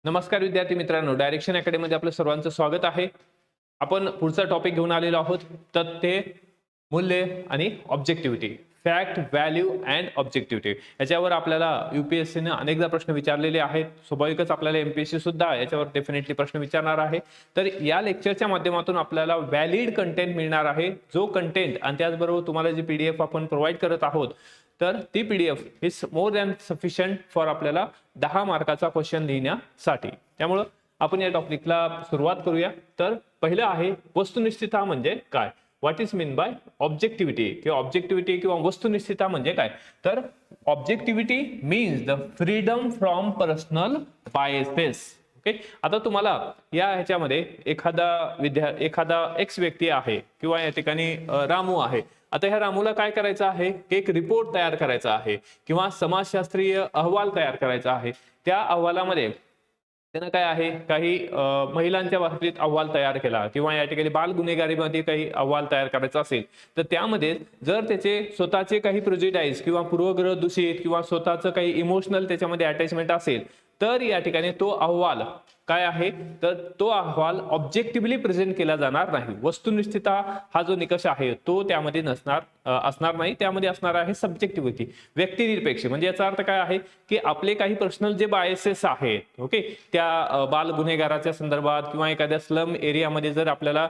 नमस्कार विद्यार्थी मित्रांनो, डायरेक्शन अकॅडमीमध्ये आपलं सर्वांचं स्वागत आहे. आपण पुढचा टॉपिक घेऊन आलेलो आहोत. तथ्य, मूल्य आणि objectivity. Fact, value and objectivity. याच्यावर आपल्याला यूपीएससीने अनेकदा प्रश्न विचारलेले आहेत. स्वाभाविकच आपल्याला एमपीएससी सुद्धा याच्यावर डेफिनेटली प्रश्न विचारणार आहे. तर या लेक्चरच्या माध्यमातून आपल्याला व्हॅलिड कंटेंट मिळणार आहे. जो कंटेंट आणि त्याचबरोबर तुम्हाला जी पीडीएफ आपण प्रोव्हाइड करत आहोत, तर ती PDF is more than sufficient for आपल्याला 10 मार्काचा क्वेश्चन लिहिण्यासाठी. त्यामुळं आपण या टॉपिकला सुरुवात करूया. तर पहिलं आहे वस्तुनिष्ठता म्हणजे काय. What is mean by objectivity किंवा वस्तुनिष्ठता म्हणजे काय. तर objectivity means the freedom from personal biases. Okay, आता तुम्हाला या ह्याच्यामध्ये एखादा एक्स व्यक्ती आहे किंवा या ठिकाणी रामू आहे. आता ह्या रामूला काय करायचं आहे, एक रिपोर्ट तयार करायचा आहे किंवा समाजशास्त्रीय अहवाल तयार करायचा आहे. त्या अहवालामध्ये त्यानं काय आहे, काही महिलांच्या बाबतीत अहवाल तयार केला किंवा या ठिकाणी बाल गुन्हेगारीमध्ये काही अहवाल तयार करायचा असेल, तर त्यामध्ये जर त्याचे स्वतःचे काही प्रेजुडाइज किंवा पूर्वग्रह दूषित किंवा स्वतःचं काही इमोशनल त्याच्यामध्ये अटॅचमेंट असेल, तर या ठिकाणी तो अहवाल काय आहे, तर तो अहवाल ऑब्जेक्टिव्हली प्रेझेंट केला जाणार नाही. वस्तुनिष्ठता हा जो निकष आहे तो त्यामध्ये असणार नाही. त्यामध्ये असणार आहे सब्जेक्टिव्हिटी, व्यक्तिनिरपेक्ष. म्हणजे याचा अर्थ काय आहे की आपले काही पर्सनल जे बायसेस आहेत, ओके, त्या बाल गुन्हेगाराच्या संदर्भात किंवा एखाद्या स्लम एरियामध्ये जर आपल्याला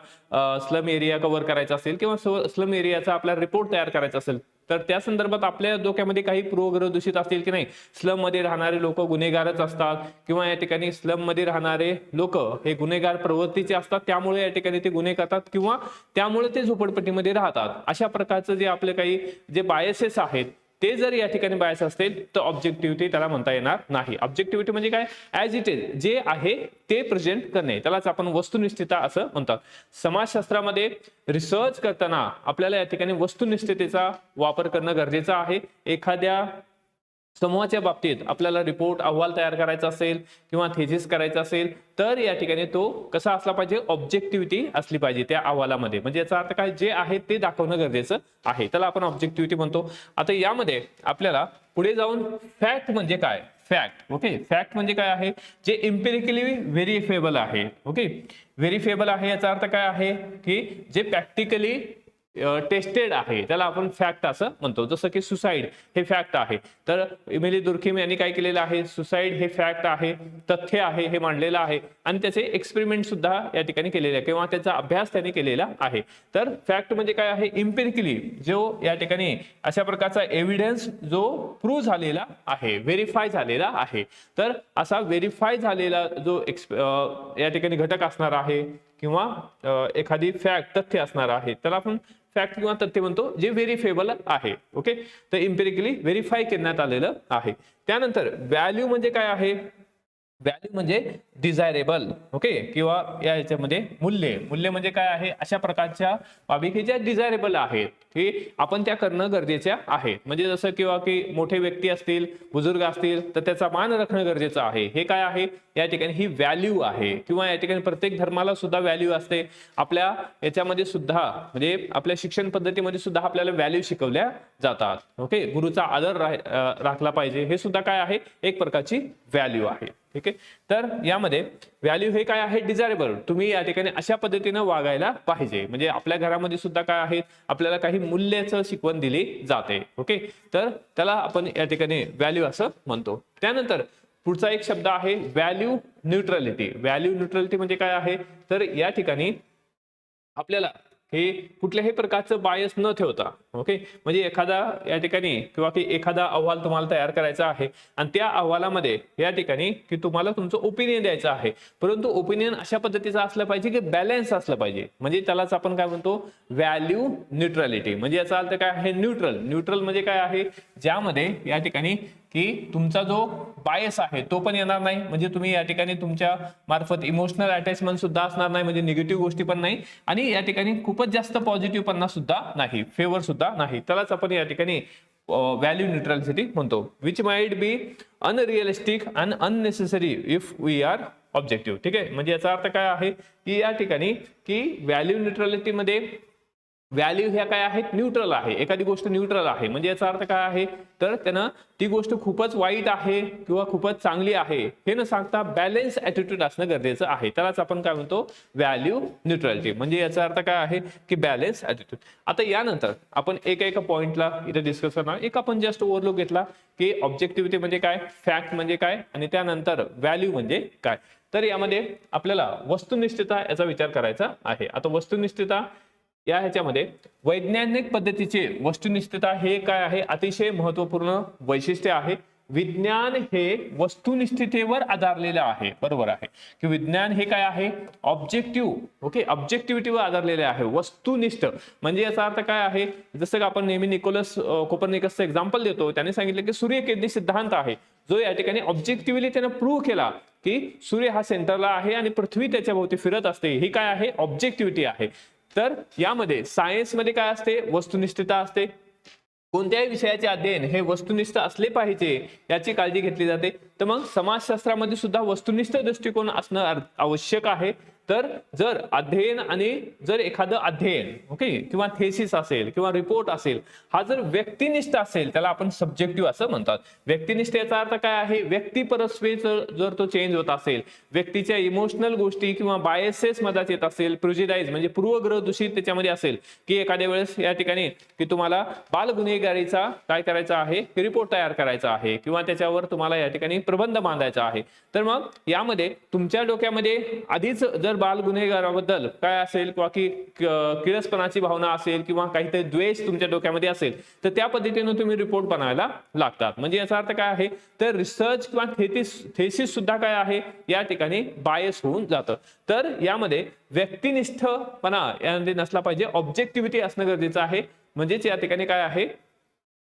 स्लम एरिया कव्हर करायचा असेल किंवा स्लम एरियाचा आपला रिपोर्ट तयार करायचा असेल, तर त्या संदर्भात आपल्या डोक्यामध्ये काही पूर्वग्रह दूषित असतील की नाही. स्लम मध्ये राहणारे लोक गुन्हेगारच असतात किंवा या ठिकाणी स्लम मध्ये राहणारे लोक हे गुन्हेगार प्रवृत्तीचे असतात, त्यामुळे या ठिकाणी ते गुन्हे करतात किंवा त्यामुळे ते झोपडपट्टीमध्ये राहतात. अशा प्रकारचं जे आपले काही जे बायसेस आहेत ते जर या ठिकाणी बायस असतील तर ऑब्जेक्टिव्हिटी त्याला म्हणता येणार नाही. ऑब्जेक्टिव्हिटी म्हणजे काय, ऍज इट इज जे आहे ते प्रेझेंट करणे, त्यालाच आपण वस्तुनिष्ठता असं म्हणतात. समाजशास्त्रामध्ये रिसर्च करताना आपल्याला या ठिकाणी वस्तुनिष्ठतेचा वापर करणं गरजेचं आहे. एखाद्या समूहाच्या बाबतीत आपल्याला रिपोर्ट अहवाल तयार करायचा असेल किंवा थेसिस करायचा असेल, तर या ठिकाणी तो कसा असला पाहिजे, ऑब्जेक्टिव्हिटी असली पाहिजे त्या अहवालामध्ये. म्हणजे याचा अर्थ काय, जे आहे ते दाखवणं गरजेचं आहे, त्याला आपण ऑब्जेक्टिव्हिटी म्हणतो. आता यामध्ये आपल्याला पुढे जाऊन फॅक्ट म्हणजे काय, फॅक्ट, ओके, फॅक्ट म्हणजे काय आहे, जे इम्पेरिकली व्हेरिफिएबल आहे. ओके, व्हेरिफिएबल आहे याचा अर्थ काय आहे की जे प्रॅक्टिकली टेस्टेड आहे त्याला आपण फॅक्ट असं म्हणतो. जसं की सुसाईड हे फॅक्ट आहे, तर इमिली दुर्खिम यांनी काय केलेलं आहे, सुसाईड हे फॅक्ट आहे, तथ्य आहे, हे मांडलेलं आहे आणि त्याचे एक्सपेरिमेंट सुद्धा या ठिकाणी केलेले आहे किंवा त्याचा अभ्यास त्यांनी केलेला आहे. तर फॅक्ट म्हणजे काय आहे, इम्पेरिकली जो या ठिकाणी अशा प्रकारचा एव्हिडन्स जो प्रूव्ह झालेला आहे, व्हेरीफाय झालेला आहे. तर असा व्हेरीफाय झालेला जो या ठिकाणी घटक असणार आहे किंवा एखादी फॅक्ट तथ्य असणार आहे, त्याला आपण फॅक्ट किंवा तथ्य म्हणतो, जे व्हेरिफिएबल आहे. ओके, तर इम्पेरिकली व्हेरीफाय करण्यात आलेलं आहे. त्यानंतर व्हॅल्यू म्हणजे काय आहे, व्हॅल्यू म्हणजे डिझायरेबल, ओके, किंवा या ह्याच्यामध्ये मूल्य म्हणजे काय आहे, अशा प्रकारच्या बाबी की ज्या डिझायरेबल आहेत, की आपण त्या करणं गरजेच्या आहेत. म्हणजे जसं किंवा की मोठे व्यक्ती असतील, बुजुर्ग असतील, तर त्याचा मान राखणं गरजेचं आहे. हे काय आहे, या ठिकाणी ही व्हॅल्यू आहे. किंवा या ठिकाणी प्रत्येक धर्माला सुद्धा व्हॅल्यू असते. आपल्या याच्यामध्ये सुद्धा म्हणजे आपल्या शिक्षण पद्धतीमध्ये सुद्धा आपल्याला व्हॅल्यू शिकवल्या जातात. ओके, गुरुचा आदर राखला पाहिजे, हे सुद्धा काय आहे, एक प्रकारची व्हॅल्यू आहे. ठीक आहे, तर यामध्ये व्हॅल्यू हे काय आहे, डिझायरेबल. तुम्ही या ठिकाणी अशा पद्धतीनं वागायला पाहिजे. म्हणजे आपल्या घरामध्ये सुद्धा काय आहे, आपल्याला काही मूल्याचं शिकवण दिली जाते. ओके, तर त्याला आपण या ठिकाणी व्हॅल्यू असं म्हणतो. त्यानंतर पुढचा एक शब्द आहे व्हॅल्यू न्यूट्रलिटी. व्हॅल्यू न्यूट्रलिटी म्हणजे काय आहे, तर या ठिकाणी आपल्याला हे कुठल्याही प्रकारचं बायस न ठेवता, ओके, म्हणजे एखादा या ठिकाणी किंवा की एखादा अहवाल तुम्हाला तयार करायचा आहे आणि त्या अहवालामध्ये या ठिकाणी की तुम्हाला तुमचं ओपिनियन द्यायचं आहे, परंतु ओपिनियन अशा पद्धतीचं असलं पाहिजे की बॅलन्स असलं पाहिजे. म्हणजे त्यालाच आपण काय म्हणतो, व्हॅल्यू न्यूट्रलिटी. म्हणजे याचा अर्थ काय आहे, न्यूट्रल म्हणजे काय आहे, ज्यामध्ये या ठिकाणी की तुमचा जो बायस आहे तो पण येणार नाही. म्हणजे तुम्ही या ठिकाणी तुमच्या मार्फत इमोशनल अटॅचमेंट सुद्धा असणार नाही, म्हणजे निगेटिव्ह गोष्टी पण नाही आणि या ठिकाणी खूपच जास्त पॉझिटिव्ह पणा सुद्धा नाही, फेवर सुद्धा नाही. त्यालाच आपण या ठिकाणी व्हॅल्यू न्यूट्रलिटी म्हणतो. Which might be unrealistic and unnecessary if we are objective. ठीक आहे, म्हणजे याचा अर्थ काय आहे की या ठिकाणी की व्हॅल्यू न्यूट्रलिटी मध्ये व्हॅल्यू ह्या काय आहेत, न्यूट्रल आहे. एखादी गोष्ट न्यूट्रल आहे म्हणजे याचा अर्थ काय आहे, तर त्यानं ती गोष्ट खूपच वाईट आहे किंवा खूपच चांगली आहे हे न सांगता बॅलन्स ॲटिट्यूड असणं गरजेचं आहे. त्यालाच आपण काय म्हणतो, व्हॅल्यू न्यूट्रॅलिटी. म्हणजे याचा अर्थ काय आहे की बॅलन्स ॲटिट्यूड. आता यानंतर आपण एका पॉइंटला इथे डिस्कस करणार. एक आपण जस्ट ओव्हरलुक घेतला की ऑब्जेक्टिव्हिटी म्हणजे काय, फॅक्ट म्हणजे काय, आणि त्यानंतर व्हॅल्यू म्हणजे काय. तर यामध्ये आपल्याला वस्तुनिष्ठता याचा विचार करायचा आहे. आता वस्तुनिष्ठता या ह्याच्यामध्ये वैज्ञानिक पद्धतीचे वस्तुनिष्ठता हे काय आहे, अतिशय महत्वपूर्ण वैशिष्ट्य आहे. विज्ञान हे वस्तुनिष्ठतेवर आधारलेलं आहे. बरोबर आहे की विज्ञान हे काय आहे, ऑब्जेक्टिव्ह, ओके, ऑब्जेक्टिव्हिटीवर आधारलेले आहे. वस्तुनिष्ठ म्हणजे याचा अर्थ काय आहे, जसं की आपण नेहमी निकोलस कोपर्निकसचं एक्झाम्पल देतो. त्याने सांगितलं की सूर्यकेंद्री सिद्धांत आहे, जो या ठिकाणी ऑब्जेक्टिव्हली त्याने प्रूव्ह केला की सूर्य हा सेंटरला आहे आणि पृथ्वी त्याच्या भोवती फिरत असते. ही काय आहे, ऑब्जेक्टिव्हिटी आहे. तर यामध्ये सायन्समध्ये काय असते, वस्तुनिष्ठता असते. कोणत्याही विषयाचे अध्ययन हे वस्तुनिष्ठ असले पाहिजे याची काळजी घेतली जाते. तर मग समाजशास्त्रामध्ये सुद्धा वस्तुनिष्ठ दृष्टिकोन असणं आवश्यक आहे. तर जर अध्ययन आणि जर एखादं अध्ययन, ओके, किंवा थेसिस असेल किंवा रिपोर्ट असेल, हा जर व्यक्तिनिष्ठ असेल त्याला आपण सब्जेक्टिव्ह असं म्हणतात. व्यक्तिनिष्ठ याचा अर्थ काय आहे, व्यक्ती परस्पर जर तो चेंज होत असेल, व्यक्तीच्या इमोशनल गोष्टी किंवा बायसेस मधात येत असेल, प्रुजिडाइज म्हणजे पूर्वग्रह दूषित त्याच्यामध्ये असेल, की एखाद्या वेळेस या ठिकाणी की तुम्हाला बाल गुन्हेगारीचा काय करायचा आहे, रिपोर्ट तयार करायचा आहे किंवा त्याच्यावर तुम्हाला या ठिकाणी प्रबंध बांधायचा आहे. तर मग यामध्ये तुमच्या डोक्यामध्ये आधीच जर बाल गुन्हेगाराबद्दल काय असेल किंवा की किळसपणाची भावना असेल किंवा काहीतरी द्वेष तुमच्या डोक्यामध्ये असेल, तर त्या पद्धतीने तुम्ही रिपोर्ट बनवायला लागतात. म्हणजे याचा अर्थ काय आहे, तर रिसर्च किंवा थेसिस सुद्धा काय आहे, या ठिकाणी बायस होऊन जातं. तर यामध्ये व्यक्तिनिष्ठपणा यामध्ये नसला पाहिजे, ऑब्जेक्टिव्हिटी असणं गरजेचं आहे. म्हणजेच या ठिकाणी काय आहे,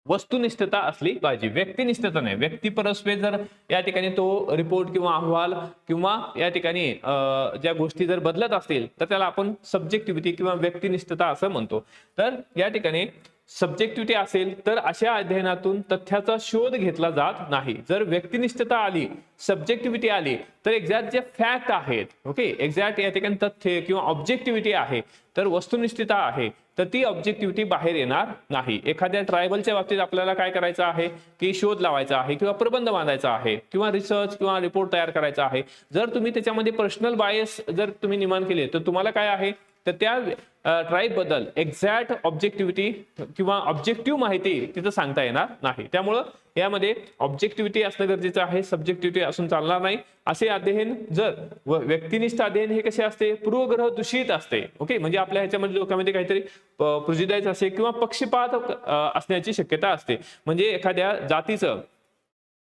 वस्तुनिष्ठता असली पाहिजे, व्यक्तिनिष्ठता नाही. व्यक्ती परस्पर जर या ठिकाणी तो रिपोर्ट किंवा अहवाल किंवा या ठिकाणी ज्या गोष्टी जर बदलत असतील तर त्याला आपण सब्जेक्टिव्हिटी किंवा व्यक्तिनिष्ठता असं म्हणतो. तर या ठिकाणी सब्जेक्टिव्हिटी असेल तर अशा अध्ययनातून तथ्याचा शोध घेतला जात नाही. जर व्यक्तिनिष्ठता आली, सब्जेक्टिव्हिटी आली, तर एक्झॅक्ट जे फॅक्ट आहेत, ओके, एक्झॅक्ट या ठिकाणी तथ्य किंवा ऑब्जेक्टिव्हिटी आहे, तर वस्तुनिष्ठता आहे, तर ती ऑब्जेक्टिव्हिटी बाहेर येणार नाही. एखाद्या ट्रायबलच्या बाबतीत आपल्याला काय करायचं आहे की शोध लावायचा आहे किंवा प्रबंध बांधायचा आहे किंवा रिसर्च किंवा रिपोर्ट तयार करायचा आहे. जर तुम्ही त्याच्यामध्ये पर्सनल बायस जर तुम्ही निर्माण केले तर तुम्हाला काय आहे, तर त्या ट्राईब बद्दल एक्झॅक्ट ऑब्जेक्टिव्हिटी किंवा ऑब्जेक्टिव्ह माहिती तिथं सांगता येणार नाही. त्यामुळं यामध्ये ऑब्जेक्टिव्हिटी असणं गरजेचं आहे, सब्जेक्टिव्हिटी असून चालणार नाही. असे अध्ययन जर व्यक्तिनिष्ठ अध्ययन हे कसे असते, पूर्वग्रह दूषित असते, ओके, म्हणजे आपल्या ह्याच्यामध्ये लोकांमध्ये काहीतरी प्रुजिडाइज असेल किंवा पक्षपात असण्याची शक्यता असते. म्हणजे एखाद्या जातीचं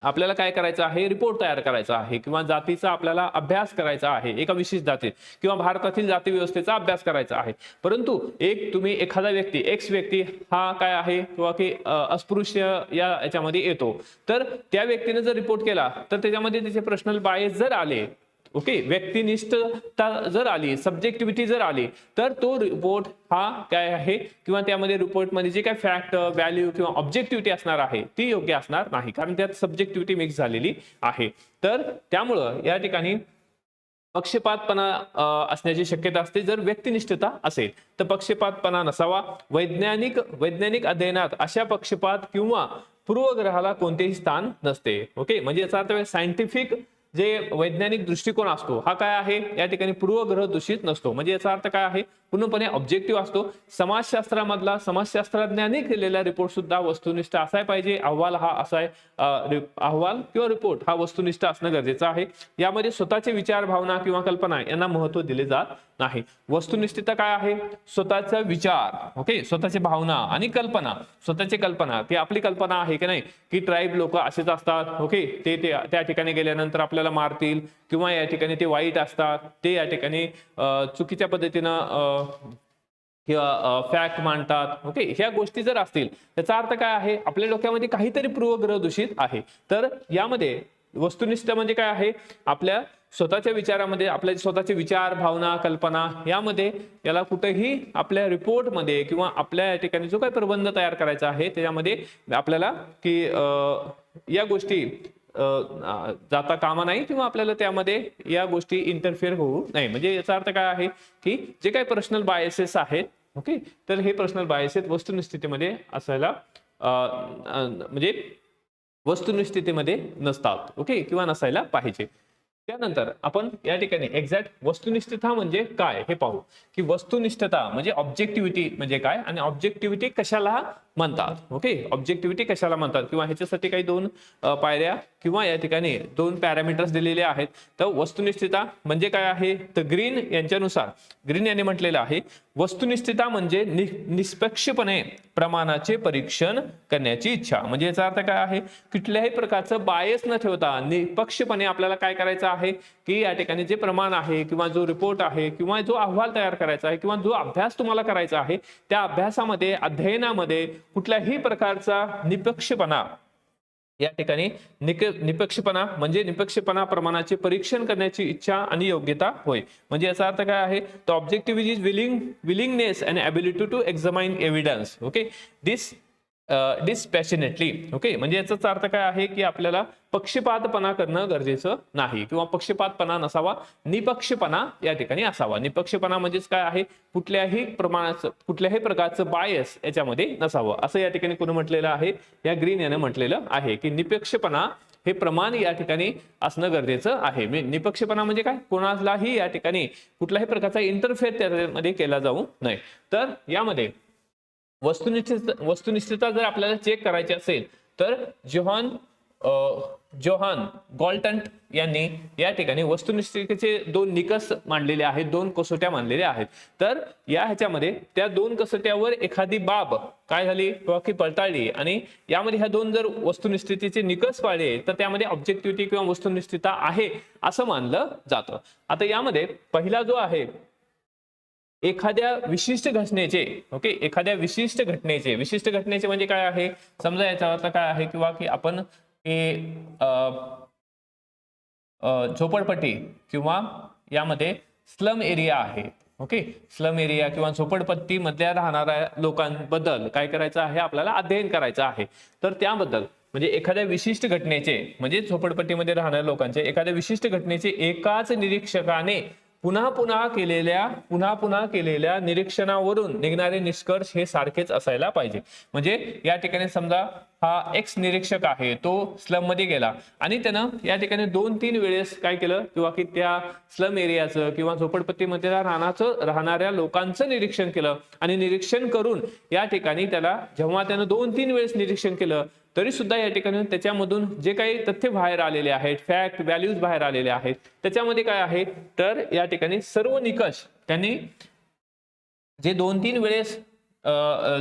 आपल्याला काय करायचं आहे, रिपोर्ट तयार करायचा आहे किंवा जातीचा आपल्याला अभ्यास करायचा आहे, एका विशिष्ट जातीत किंवा भारतातील जाती व्यवस्थेचा अभ्यास करायचा आहे. परंतु तुम्ही एखादा व्यक्ती, एक्स व्यक्ती हा काय आहे किंवा की अस्पृश्य या याच्यामध्ये येतो, तर त्या व्यक्तीने जर रिपोर्ट केला तर त्याच्यामध्ये त्याचे पर्सनल बायस जर आले, ओके, व्यक्तिनिष्ठता जर आली, सब्जेक्टिव्हिटी जर आली, तर तो रिपोर्ट हा काय आहे किंवा त्यामध्ये रिपोर्टमध्ये जे काय फॅक्ट, व्हॅल्यू किंवा ऑब्जेक्टिव्हिटी असणार आहे ती योग्य असणार नाही, कारण त्यात सब्जेक्टिव्हिटी मिक्स झालेली आहे. तर त्यामुळं या ठिकाणी पक्षपातपणा असण्याची शक्यता असते जर व्यक्तिनिष्ठता असेल. तर पक्षपातपणा नसावा. वैज्ञानिक अध्ययनात अशा पक्षपात किंवा पूर्वग्रहाला कोणतेही स्थान नसते, ओके. म्हणजे याचा अर्थ सायंटिफिक जे वैज्ञानिक दृष्टिकोन असतो हा काय आहे, या ठिकाणी पूर्वग्रह दूषित नसतो. म्हणजे याचा अर्थ काय आहे, पूर्णपणे ऑब्जेक्टिव्ह असतो. समाजशास्त्रामधला समाजशास्त्रज्ञांनी केलेला रिपोर्ट सुद्धा वस्तुनिष्ठ असाय पाहिजे. अहवाल हा असाय, अहवाल किंवा रिपोर्ट हा वस्तुनिष्ठ असणं गरजेचं आहे. यामध्ये स्वतःचे विचार, भावना किंवा कल्पना यांना महत्व दिले जात नाही. वस्तुनिष्ठता काय आहे, स्वतःचा विचार, ओके, स्वतःची भावना आणि कल्पना, स्वतःची कल्पना की आपली कल्पना आहे की नाही की ट्राईब लोक असेच असतात, ओके, ते त्या ठिकाणी गेल्यानंतर आपल्याला मारतील किंवा या ठिकाणी ते वाईट असतात, ते या ठिकाणी चुकीच्या पद्धतीनं किंवा फॅक्ट मांडतात, ओके. ह्या गोष्टी जर असतील त्याचा अर्थ काय आहे, आपल्या डोक्यामध्ये काहीतरी पूर्वग्रह दूषित आहे. तर यामध्ये वस्तुनिष्ठ म्हणजे काय आहे, आपल्या स्वतःच्या विचारामध्ये आपले स्वतःचे विचार, भावना, कल्पना यामध्ये याला कुठेही आपल्या रिपोर्टमध्ये किंवा आपल्या या ठिकाणी जो काही प्रबंध तयार करायचा आहे त्याच्यामध्ये आपल्याला की या गोष्टी जाता कामा नाही किंवा आपल्याला त्यामध्ये या गोष्टी इंटरफेअर होऊ नाही. म्हणजे याचा अर्थ काय आहे की जे काही पर्सनल बायसेस आहेत ओके, तर हे पर्सनल बायस आहेत, वस्तुनिष्ठतेमध्ये असायला म्हणजे वस्तुनिष्ठतेमध्ये नसतात. ओके, किंवा नसायला पाहिजे. त्यानंतर आपण या ठिकाणी एक्झॅक्ट वस्तुनिष्ठता म्हणजे काय हे पाहू, की वस्तुनिष्ठता म्हणजे ऑब्जेक्टिव्हिटी म्हणजे काय आणि ऑब्जेक्टिव्हिटी कशाला म्हणतात. ओके, ऑब्जेक्टिव्हिटी कशाला म्हणतात किंवा ह्याच्यासाठी काही दोन पायऱ्या किंवा या ठिकाणी दोन पॅरामीटर्स दिलेले आहेत. तर वस्तुनिष्ठता म्हणजे काय आहे, तर ग्रीन यांच्यानुसार, ग्रीन यांनी म्हटलेलं आहे, वस्तुनिष्ठता म्हणजे निष्पक्षपणे प्रमाणाचे परीक्षण करण्याची इच्छा. म्हणजे याचा अर्थ काय आहे, कुठल्याही प्रकारचं बायस न ठेवता निष्पक्षपणे आपल्याला काय करायचं आहे, की या ठिकाणी जे प्रमाण आहे किंवा जो रिपोर्ट आहे किंवा जो अहवाल तयार करायचा आहे किंवा जो अभ्यास तुम्हाला करायचा आहे, त्या अभ्यासामध्ये अध्ययनामध्ये कुठल्याही प्रकारचा निष्पक्षपणा, या ठिकाणी निष्पक्षपणा म्हणजे निष्पक्षपणा प्रमाणाचे परीक्षण करण्याची इच्छा आणि योग्यता होय. म्हणजे याचा अर्थ काय आहे, तर objectivity is willingness and ability to examine evidence. Okay, this dispassionately. Okay, म्हणजे याचा अर्थ काय आहे, की आपल्याला पक्षपातपणा करणं गरजेचं नाही किंवा पक्षपातपणा नसावा, निपक्षपणा या ठिकाणी असावा. निपक्षपणा म्हणजेच काय आहे, कुठल्याही प्रमाणाचं कुठल्याही प्रकारचं बायस याच्यामध्ये नसावं, असं या ठिकाणी कोणी म्हटलेलं आहे, या ग्रीन याने म्हटलेलं आहे, की निपक्षपणा हे प्रमाण या ठिकाणी असणं गरजेचं आहे. निपक्षपणा म्हणजे काय, कोणालाही या ठिकाणी कुठल्याही प्रकारचा इंटरफेअर त्यामध्ये केला जाऊ नये. तर यामध्ये वस्तुनिष्ठता जर आपल्याला चेक करायची असेल तर जोहान गॉल्टन यांनी या ठिकाणी वस्तुनिष्ठतेचे दोन निकष मांडलेले आहेत, दोन कसोट्या मांडलेल्या आहेत. तर या ह्याच्यामध्ये त्या दोन कसोट्यावर एखादी बाब काय झाली की पडताळली आणि यामध्ये ह्या दोन जर वस्तुनिष्ठतेचे निकष पाळले तर त्यामध्ये ऑब्जेक्टिव्हिटी किंवा वस्तुनिष्ठता आहे असं मानलं जातं. आता यामध्ये पहिला जो आहे, एखाद्या विशिष्ट घटनेचे, ओके, एखाद्या विशिष्ट घटनेचे म्हणजे काय आहे, समजा याचा अर्थ काय आहे, किंवा की आपण झोपडपट्टी किंवा यामध्ये स्लम एरिया आहे. ओके, स्लम एरिया किंवा झोपडपट्टी मधल्या राहणाऱ्या लोकांबद्दल काय करायचं आहे, आपल्याला अध्ययन करायचं आहे. तर त्याबद्दल म्हणजे एखाद्या विशिष्ट घटनेचे म्हणजे झोपडपट्टीमध्ये राहणाऱ्या लोकांचे एखाद्या विशिष्ट घटनेचे एकाच निरीक्षकाने पुन्हा पुन्हा केलेल्या निरीक्षणावरून निघणारे निष्कर्ष हे सारखेच असायला पाहिजे. म्हणजे या ठिकाणी समजा हा एक्स निरीक्षक आहे, तो स्लम मध्ये गेला आणि त्यानं या ठिकाणी 2-3 वेळेस काय केलं, किंवा की त्या स्लम एरियाचं किंवा झोपडपट्टीमध्ये राहणाऱ्या लोकांचं निरीक्षण केलं आणि निरीक्षण करून या ठिकाणी त्याला जेव्हा त्यानं 2-3 वेळेस निरीक्षण केलं तरी सुद्धा या ठिकाणी त्याच्यामधून जे काही तथ्य बाहेर आलेले आहेत, फॅक्ट व्हॅल्यूज बाहेर आलेले आहेत, त्याच्यामध्ये काय आहे, तर या ठिकाणी सर्व निकष त्यांनी जे 2-3 वेळेस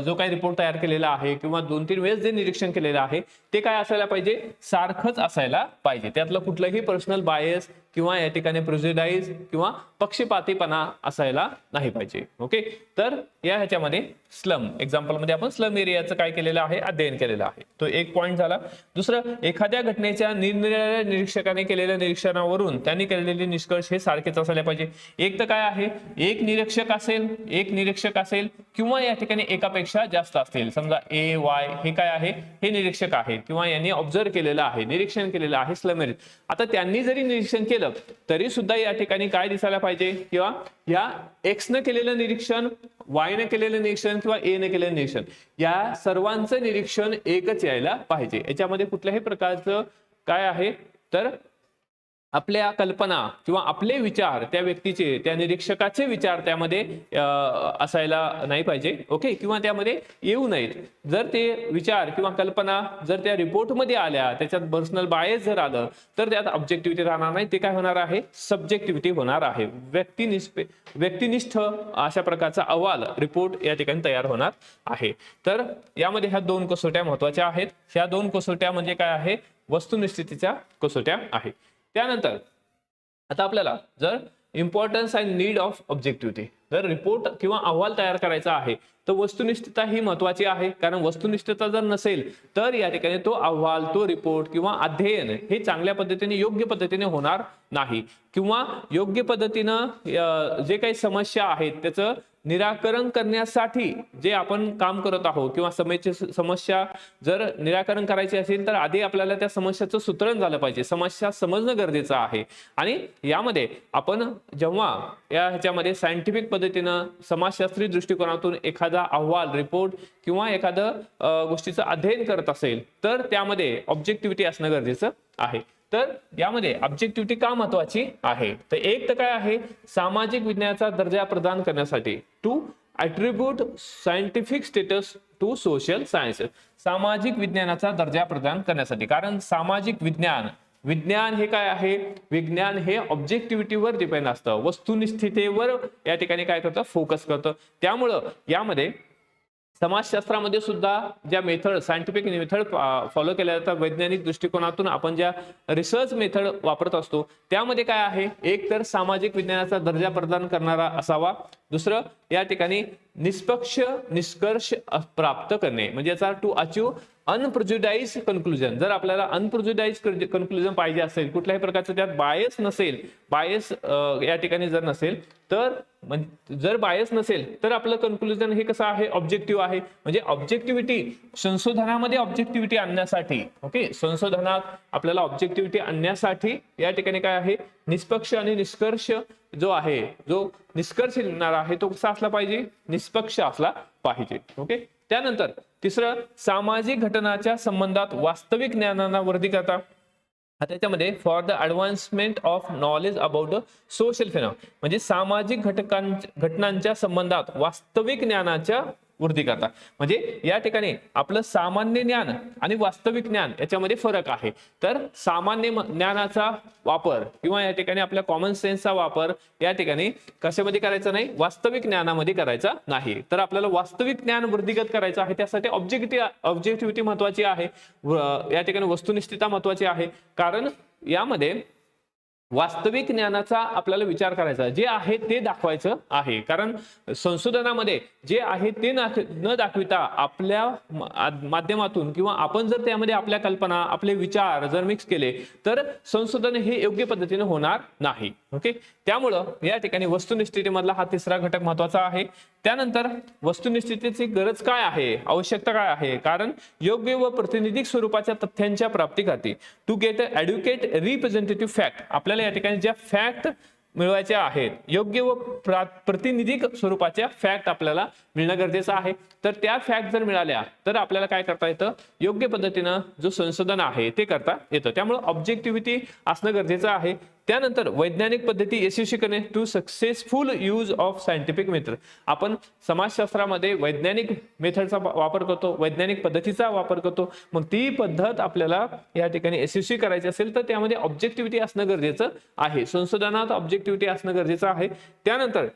जो काही रिपोर्ट तयार केलेला आहे किंवा 2-3 वेळेस जे निरीक्षण केलेलं आहे ते काय असायला पाहिजे, सारखंच असायला पाहिजे. त्यातलं कुठलंही पर्सनल बायस किंवा या ठिकाणी प्रेजुडाइज किंवा पक्षपातीपणा असायला नाही पाहिजे. ओके, तर या ह्याच्यामध्ये स्लम एक्झाम्पल मध्ये आपण स्लम एरियाचं काय केलेलं आहे, अध्ययन केलेलं आहे. तो एक पॉइंट झाला. दुसरं, एखाद्या घटनेच्या निरनिराळ्या निरीक्षकाने केलेल्या निरीक्षणावरून त्यांनी केलेले निष्कर्ष हे सारखेच असायला पाहिजे. एक तर काय आहे, एक निरीक्षक असेल किंवा या ठिकाणी एकापेक्षा जास्त असतील. समजा ए वाय हे काय आहे, हे निरीक्षक आहे किंवा यांनी ऑब्झर्व केलेलं आहे, निरीक्षण केलेलं आहे स्लम एरियात. आता त्यांनी जरी निरीक्षण केलं तरी सुद्धा या ठिकाणी काय दिसायला पाहिजे, किंवा या एक्स न केलेलं निरीक्षण, वाय ने केलेलं निरीक्षण किंवा ए ने केलेलं निरीक्षण, या सर्वांचं निरीक्षण एकच यायला पाहिजे. याच्यामध्ये कुठल्याही प्रकारचं काय आहे, तर आपल्या कल्पना किंवा आपले विचार त्या व्यक्तीचे, त्या निरीक्षकाचे विचार त्यामध्ये असायला नाही पाहिजे. ओके, किंवा त्यामध्ये येऊ नयेत. जर ते विचार किंवा कल्पना जर त्या रिपोर्टमध्ये आल्या, त्याच्यात पर्सनल बायस जर आलं तर त्यात ऑब्जेक्टिव्हिटी राहणार नाही, ते काय होणार आहे, सब्जेक्टिव्हिटी होणार आहे. व्यक्तिनिष्ठ अशा प्रकारचा अहवाल रिपोर्ट या ठिकाणी तयार होणार आहे. तर यामध्ये ह्या दोन कसोट्या महत्वाच्या आहेत. ह्या दोन कसोट्या म्हणजे काय आहे, वस्तुनिष्ठतेच्या कसोट्या आहेत. त्यानंतर आता आपल्याला जर इम्पॉर्टन्स अँड नीड ऑफ ऑब्जेक्टिव्हिटी, जर रिपोर्ट किंवा अहवाल तयार करायचा आहे तर वस्तुनिष्ठता ही महत्वाची आहे. कारण वस्तुनिष्ठता जर नसेल तर या ठिकाणी तो अहवाल, तो रिपोर्ट किंवा अध्ययन हे चांगल्या पद्धतीने, योग्य पद्धतीने होणार नाही, किंवा योग्य पद्धतीनं जे काही समस्या आहेत त्याचं निराकरण करण्यासाठी जे आपण काम करत आहोत किंवा समस्या जर निराकरण करायची असेल तर आधी आपल्याला त्या समस्याचं सूत्रण झालं पाहिजे, समस्या समजणं गरजेचं आहे. आणि यामध्ये आपण जेव्हा ह्याच्यामध्ये सायंटिफिक पद्धतीनं समाजशास्त्रीय दृष्टिकोनातून एखादा अहवाल, रिपोर्ट किंवा एखादं गोष्टीचं अध्ययन करत असेल तर त्यामध्ये ऑब्जेक्टिव्हिटी असणं गरजेचं आहे. तर यामध्ये ऑब्जेक्टिव्हिटी का महत्वाची आहे, तर एक तर काय आहे, सामाजिक विज्ञानाचा दर्जा प्रदान करण्यासाठी, to attribute scientific status to social sciences, सामाजिक विज्ञानाचा दर्जा प्रदान करण्यासाठी. कारण सामाजिक विज्ञान हे काय आहे, विज्ञान हे ऑब्जेक्टिव्हिटीवर डिपेंड असतं, वस्तुनिष्ठतेवर या ठिकाणी काय करतं, फोकस करतं. त्यामुळं यामध्ये समाजशास्त्रामध्ये सुद्धा ज्या मेथड, सायंटिफिक मेथड फॉलो केल्या जातात, वैज्ञानिक दृष्टिकोनातून आपण ज्या रिसर्च मेथड वापरत असतो त्यामध्ये काय आहे, एक तर सामाजिक विज्ञानाचा दर्जा प्रदान करणारा असावा, दुसरं या ठिकाणी निष्पक्ष निष्कर्ष प्राप्त करणे, म्हणजे याचा टू अचीव अनप्रेज्युडाइज कन्क्लुजन. जर आपल्याला अनप्रेज्युडाइज कन्क्लुजन पाहिजे असेल, कुठल्याही प्रकारचं त्यात बायस नसेल, बायस या ठिकाणी जर नसेल तर, जर बायस नसेल तर आपलं कन्क्लुजन हे कसं आहे, ऑब्जेक्टिव्ह आहे. म्हणजे ऑब्जेक्टिव्हिटी संशोधनामध्ये ऑब्जेक्टिव्हिटी आणण्यासाठी, ओके, संशोधनात आपल्याला ऑब्जेक्टिव्हिटी आणण्यासाठी या ठिकाणी काय आहे, निष्पक्ष आणि निष्कर्ष जो आहे, जो निष्कर्ष लिहिणार आहे तो कसा असला पाहिजे, निष्पक्ष असला पाहिजे. ओके. त्यानंतर तिसरं, सामाजिक घटनाच्या संबंधात वास्तविक ज्ञानांना वर्दी करता. त्याच्यामध्ये for the advancement of knowledge about the social phenomena, म्हणजे सामाजिक घटनांच्या संबंधात वास्तविक ज्ञानाच्या वृद्धी करता. म्हणजे या ठिकाणी आपलं सामान्य ज्ञान आणि वास्तविक ज्ञान याच्यामध्ये फरक आहे. तर सामान्य ज्ञानाचा वापर किंवा या ठिकाणी आपल्या कॉमन सेन्सचा वापर या ठिकाणी कशामध्ये करायचा नाही, वास्तविक ज्ञानामध्ये करायचा नाही. तर आपल्याला वास्तविक ज्ञान वृद्धिगत करायचं आहे, त्यासाठी ऑब्जेक्टिव्हिटी महत्वाची आहे, या ठिकाणी वस्तुनिष्ठता महत्वाची आहे. कारण यामध्ये वास्तविक ज्ञानाचा आपल्याला विचार करायचा, जे आहे ते दाखवायचं आहे. कारण संशोधनामध्ये जे आहे ते न दाखविता आपल्या माध्यमातून किंवा आपण जर त्यामध्ये आपल्या कल्पना, आपले विचार जर मिक्स केले तर संशोधन हे योग्य पद्धतीने होणार नाही. ओके. त्यामुळं या ठिकाणी वस्तुनिष्ठतेमधला हा तिसरा घटक महत्वाचा आहे. त्यानंतर वस्तुनिष्ठतेची गरज काय आहे, आवश्यकता काय आहे, कारण योग्य व प्रातिनिधिक स्वरूपाच्या तथ्यांच्या प्राप्तीसाठी टू गेट ॲड्युकेट रिप्रेझेंटेटिव्ह फॅक्ट, आपल्याला या ठिकाणी ज्या फॅक्ट मिळवायच्या आहेत, योग्य व प्रातिनिधिक स्वरूपाच्या फॅक्ट आपल्याला मिळणं गरजेचं आहे. तर त्या फॅक्ट जर मिळाल्या तर आपल्याला काय करता येतं, योग्य पद्धतीनं जो संशोधन आहे ते करता येतं. त्यामुळे ऑब्जेक्टिव्हिटी असणं गरजेचं आहे. त्यानंतर वैज्ञानिक पद्धती यशस्वी करणे to successful use of scientific method, आपण समाजशास्त्रामध्ये वैज्ञानिक मेथडचा वापर करतो, वैज्ञानिक पद्धतीचा वापर करतो. मग ती पद्धत आपल्याला या ठिकाणी यशस्वी करायची असेल तर त्यामध्ये ऑब्जेक्टिव्हिटी असणं गरजेचं आहे, संशोधनात ऑब्जेक्टिव्हिटी असणं गरजेचं आहे. त्यानंतर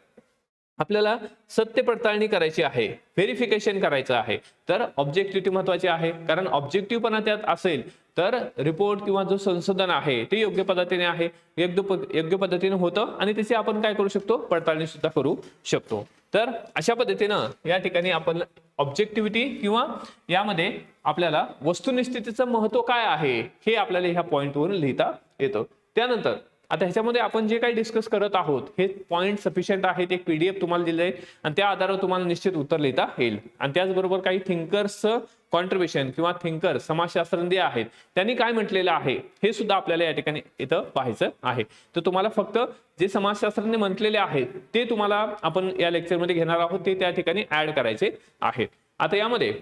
आपल्याला सत्य पडताळणी करायची आहे, व्हेरिफिकेशन करायचं आहे, तर ऑब्जेक्टिव्हिटी महत्वाची आहे. कारण ऑब्जेक्टिव्हपणा त्यात असेल तर रिपोर्ट किंवा जो संशोधन आहे ते योग्य पद्धतीने आहे, योग्य पद्धतीने होतं आणि त्याची आपण काय करू शकतो, पडताळणी सुद्धा करू शकतो. तर अशा पद्धतीनं या ठिकाणी आपण ऑब्जेक्टिव्हिटी किंवा यामध्ये आपल्याला वस्तुनिष्ठतेचं महत्व काय आहे हे आपल्याला ह्या पॉइंटवरून लिहिता येतं. त्यानंतर आता ह्याच्यामध्ये आपण जे काही डिस्कस करत आहोत हे पॉइंट सफिशियंट आहेत, एक पीडीएफ तुम्हाला दिले आहे आणि त्या आधारावर तुम्हाला निश्चित उत्तर लिहिता येईल. आणि त्याचबरोबर काही थिंकर्सचं कॉन्ट्रिब्युशन किंवा थिंकर समाजशास्त्रज्ञ आहेत त्यांनी काय म्हटलेलं आहे हे सुद्धा आपल्याला या ठिकाणी इथं पाहायचं आहे. तर तुम्हाला फक्त जे समाजशास्त्रज्ञ म्हटलेले आहेत ते तुम्हाला आपण या लेक्चरमध्ये घेणार आहोत, ते त्या ठिकाणी ऍड करायचे आहेत. आता यामध्ये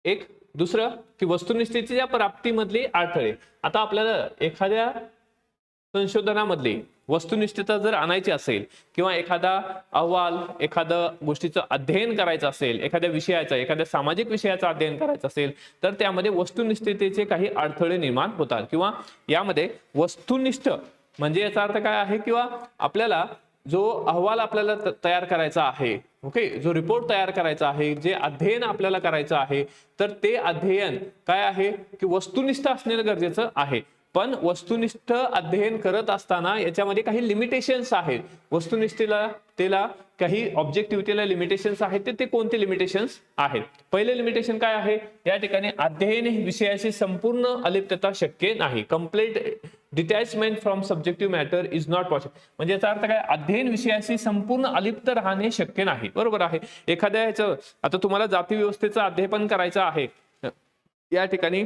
एक दुसरं की वस्तुनिष्ठतेच्या प्राप्तीमधले अडथळे. आता आपल्याला एखाद्या संशोधनामधली वस्तुनिष्ठता जर आणायची असेल किंवा एखादा अहवाल, एखादं गोष्टीचं अध्ययन करायचं असेल, एखाद्या विषयाचं, एखाद्या सामाजिक विषयाचं अध्ययन करायचं असेल तर त्यामध्ये वस्तुनिष्ठतेचे काही अडथळे निर्माण होतात. किंवा यामध्ये वस्तुनिष्ठ म्हणजे याचा अर्थ काय आहे, किंवा आपल्याला जो अहवाल आपल्याला तयार करायचा आहे, ओके, जो रिपोर्ट तयार करायचा आहे, जे अध्ययन आपल्याला करायचं आहे, तर ते अध्ययन काय आहे की वस्तुनिष्ठ असणं गरजेचं आहे. पण वस्तुनिष्ठ अध्ययन करत असताना याच्यामध्ये काही लिमिटेशन्स आहेत. वस्तुनिष्ठतेला त्याला काही ऑब्जेक्टिव्हिटीला लिमिटेशन्स आहेत. ते कोणते लिमिटेशन्स आहेत? पहिले लिमिटेशन काय आहे, या ठिकाणी अध्ययन विषयाची संपूर्ण अलिप्तता शक्य नाही, complete detachment from subjective matter is not possible. म्हणजे याचा अर्थ काय, अध्ययन विषयाशी संपूर्ण अलिप्त राहणे शक्य नाही. बरोबर आहे. एखाद्या ह्याचं आता तुम्हाला जाती व्यवस्थेचं अध्ययन करायचं आहे, या ठिकाणी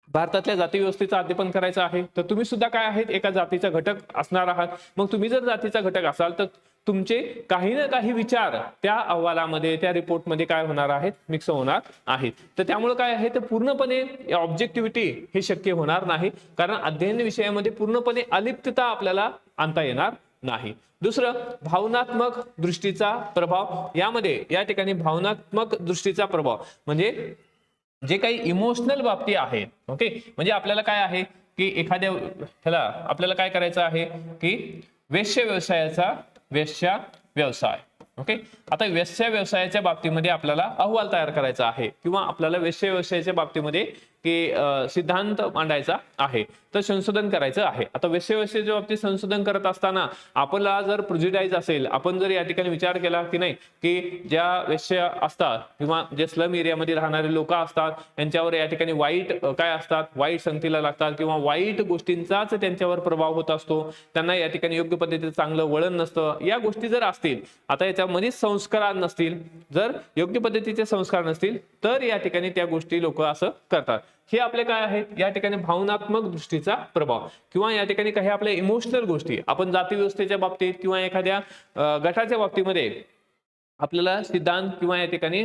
भारतातल्या जाती व्यवस्थेचं अध्ययन करायचं आहे, तर तुम्ही सुद्धा काय आहेत, एका जातीचा घटक असणार आहात. मग तुम्ही जर जातीचा घटक असाल तर तुमचे काही ना काही विचार त्या अहवालामध्ये, त्या रिपोर्टमध्ये काय होणार आहेत, मिक्स होणार आहेत. तर त्यामुळे काय आहे, तर पूर्णपणे ऑब्जेक्टिव्हिटी हे शक्य होणार नाही, कारण अध्ययन विषयामध्ये पूर्णपणे अलिप्तता आपल्याला आणता येणार नाही. दुसरं, भावनात्मक दृष्टीचा प्रभाव. यामध्ये या ठिकाणी भावनात्मक दृष्टीचा प्रभाव म्हणजे जे काही इमोशनल बाबती आहेत. ओके, म्हणजे आपल्याला काय आहे की एखाद्या ह्याला आपल्याला काय करायचं आहे की वेश्या व्यवसाय. ओके, आता वेश्या व्यवसायाच्या बाबतीमध्ये आपल्याला अहवाल तयार करायचा आहे किंवा आपल्याला वेश्या व्यवसायाच्या बाबतीमध्ये की सिद्धांत मांडायचा आहे, तर संशोधन करायचं आहे. आता वेश्या व्यवसायाच्या बाबतीत संशोधन करत असताना आपल्याला जर प्रेजुडाइज असेल, आपण जर या ठिकाणी विचार केला की नाही की ज्या वेश्या असतात किंवा जे स्लम एरियामध्ये राहणारे लोक असतात यांच्यावर या ठिकाणी वाईट काय असतात, वाईट संगतीला लागतात किंवा वाईट गोष्टींचाच त्यांच्यावर प्रभाव होत असतो, त्यांना या ठिकाणी योग्य पद्धतीचं चांगलं वळण नसतं, या गोष्टी जर असतील, आता याच्यामध्ये संस्कार नसतील, जर योग्य पद्धतीचे संस्कार नसतील, तर या ठिकाणी त्या गोष्टी लोक असं करतात. हे आपले काय आहेत, या ठिकाणी भावनात्मक दृष्टीचा प्रभाव किंवा या ठिकाणी काही आपल्या इमोशनल गोष्टी, आपण जाती व्यवस्थेच्या बाबतीत किंवा एखाद्या गटाच्या बाबतीमध्ये आपल्याला सिद्धांत किंवा या ठिकाणी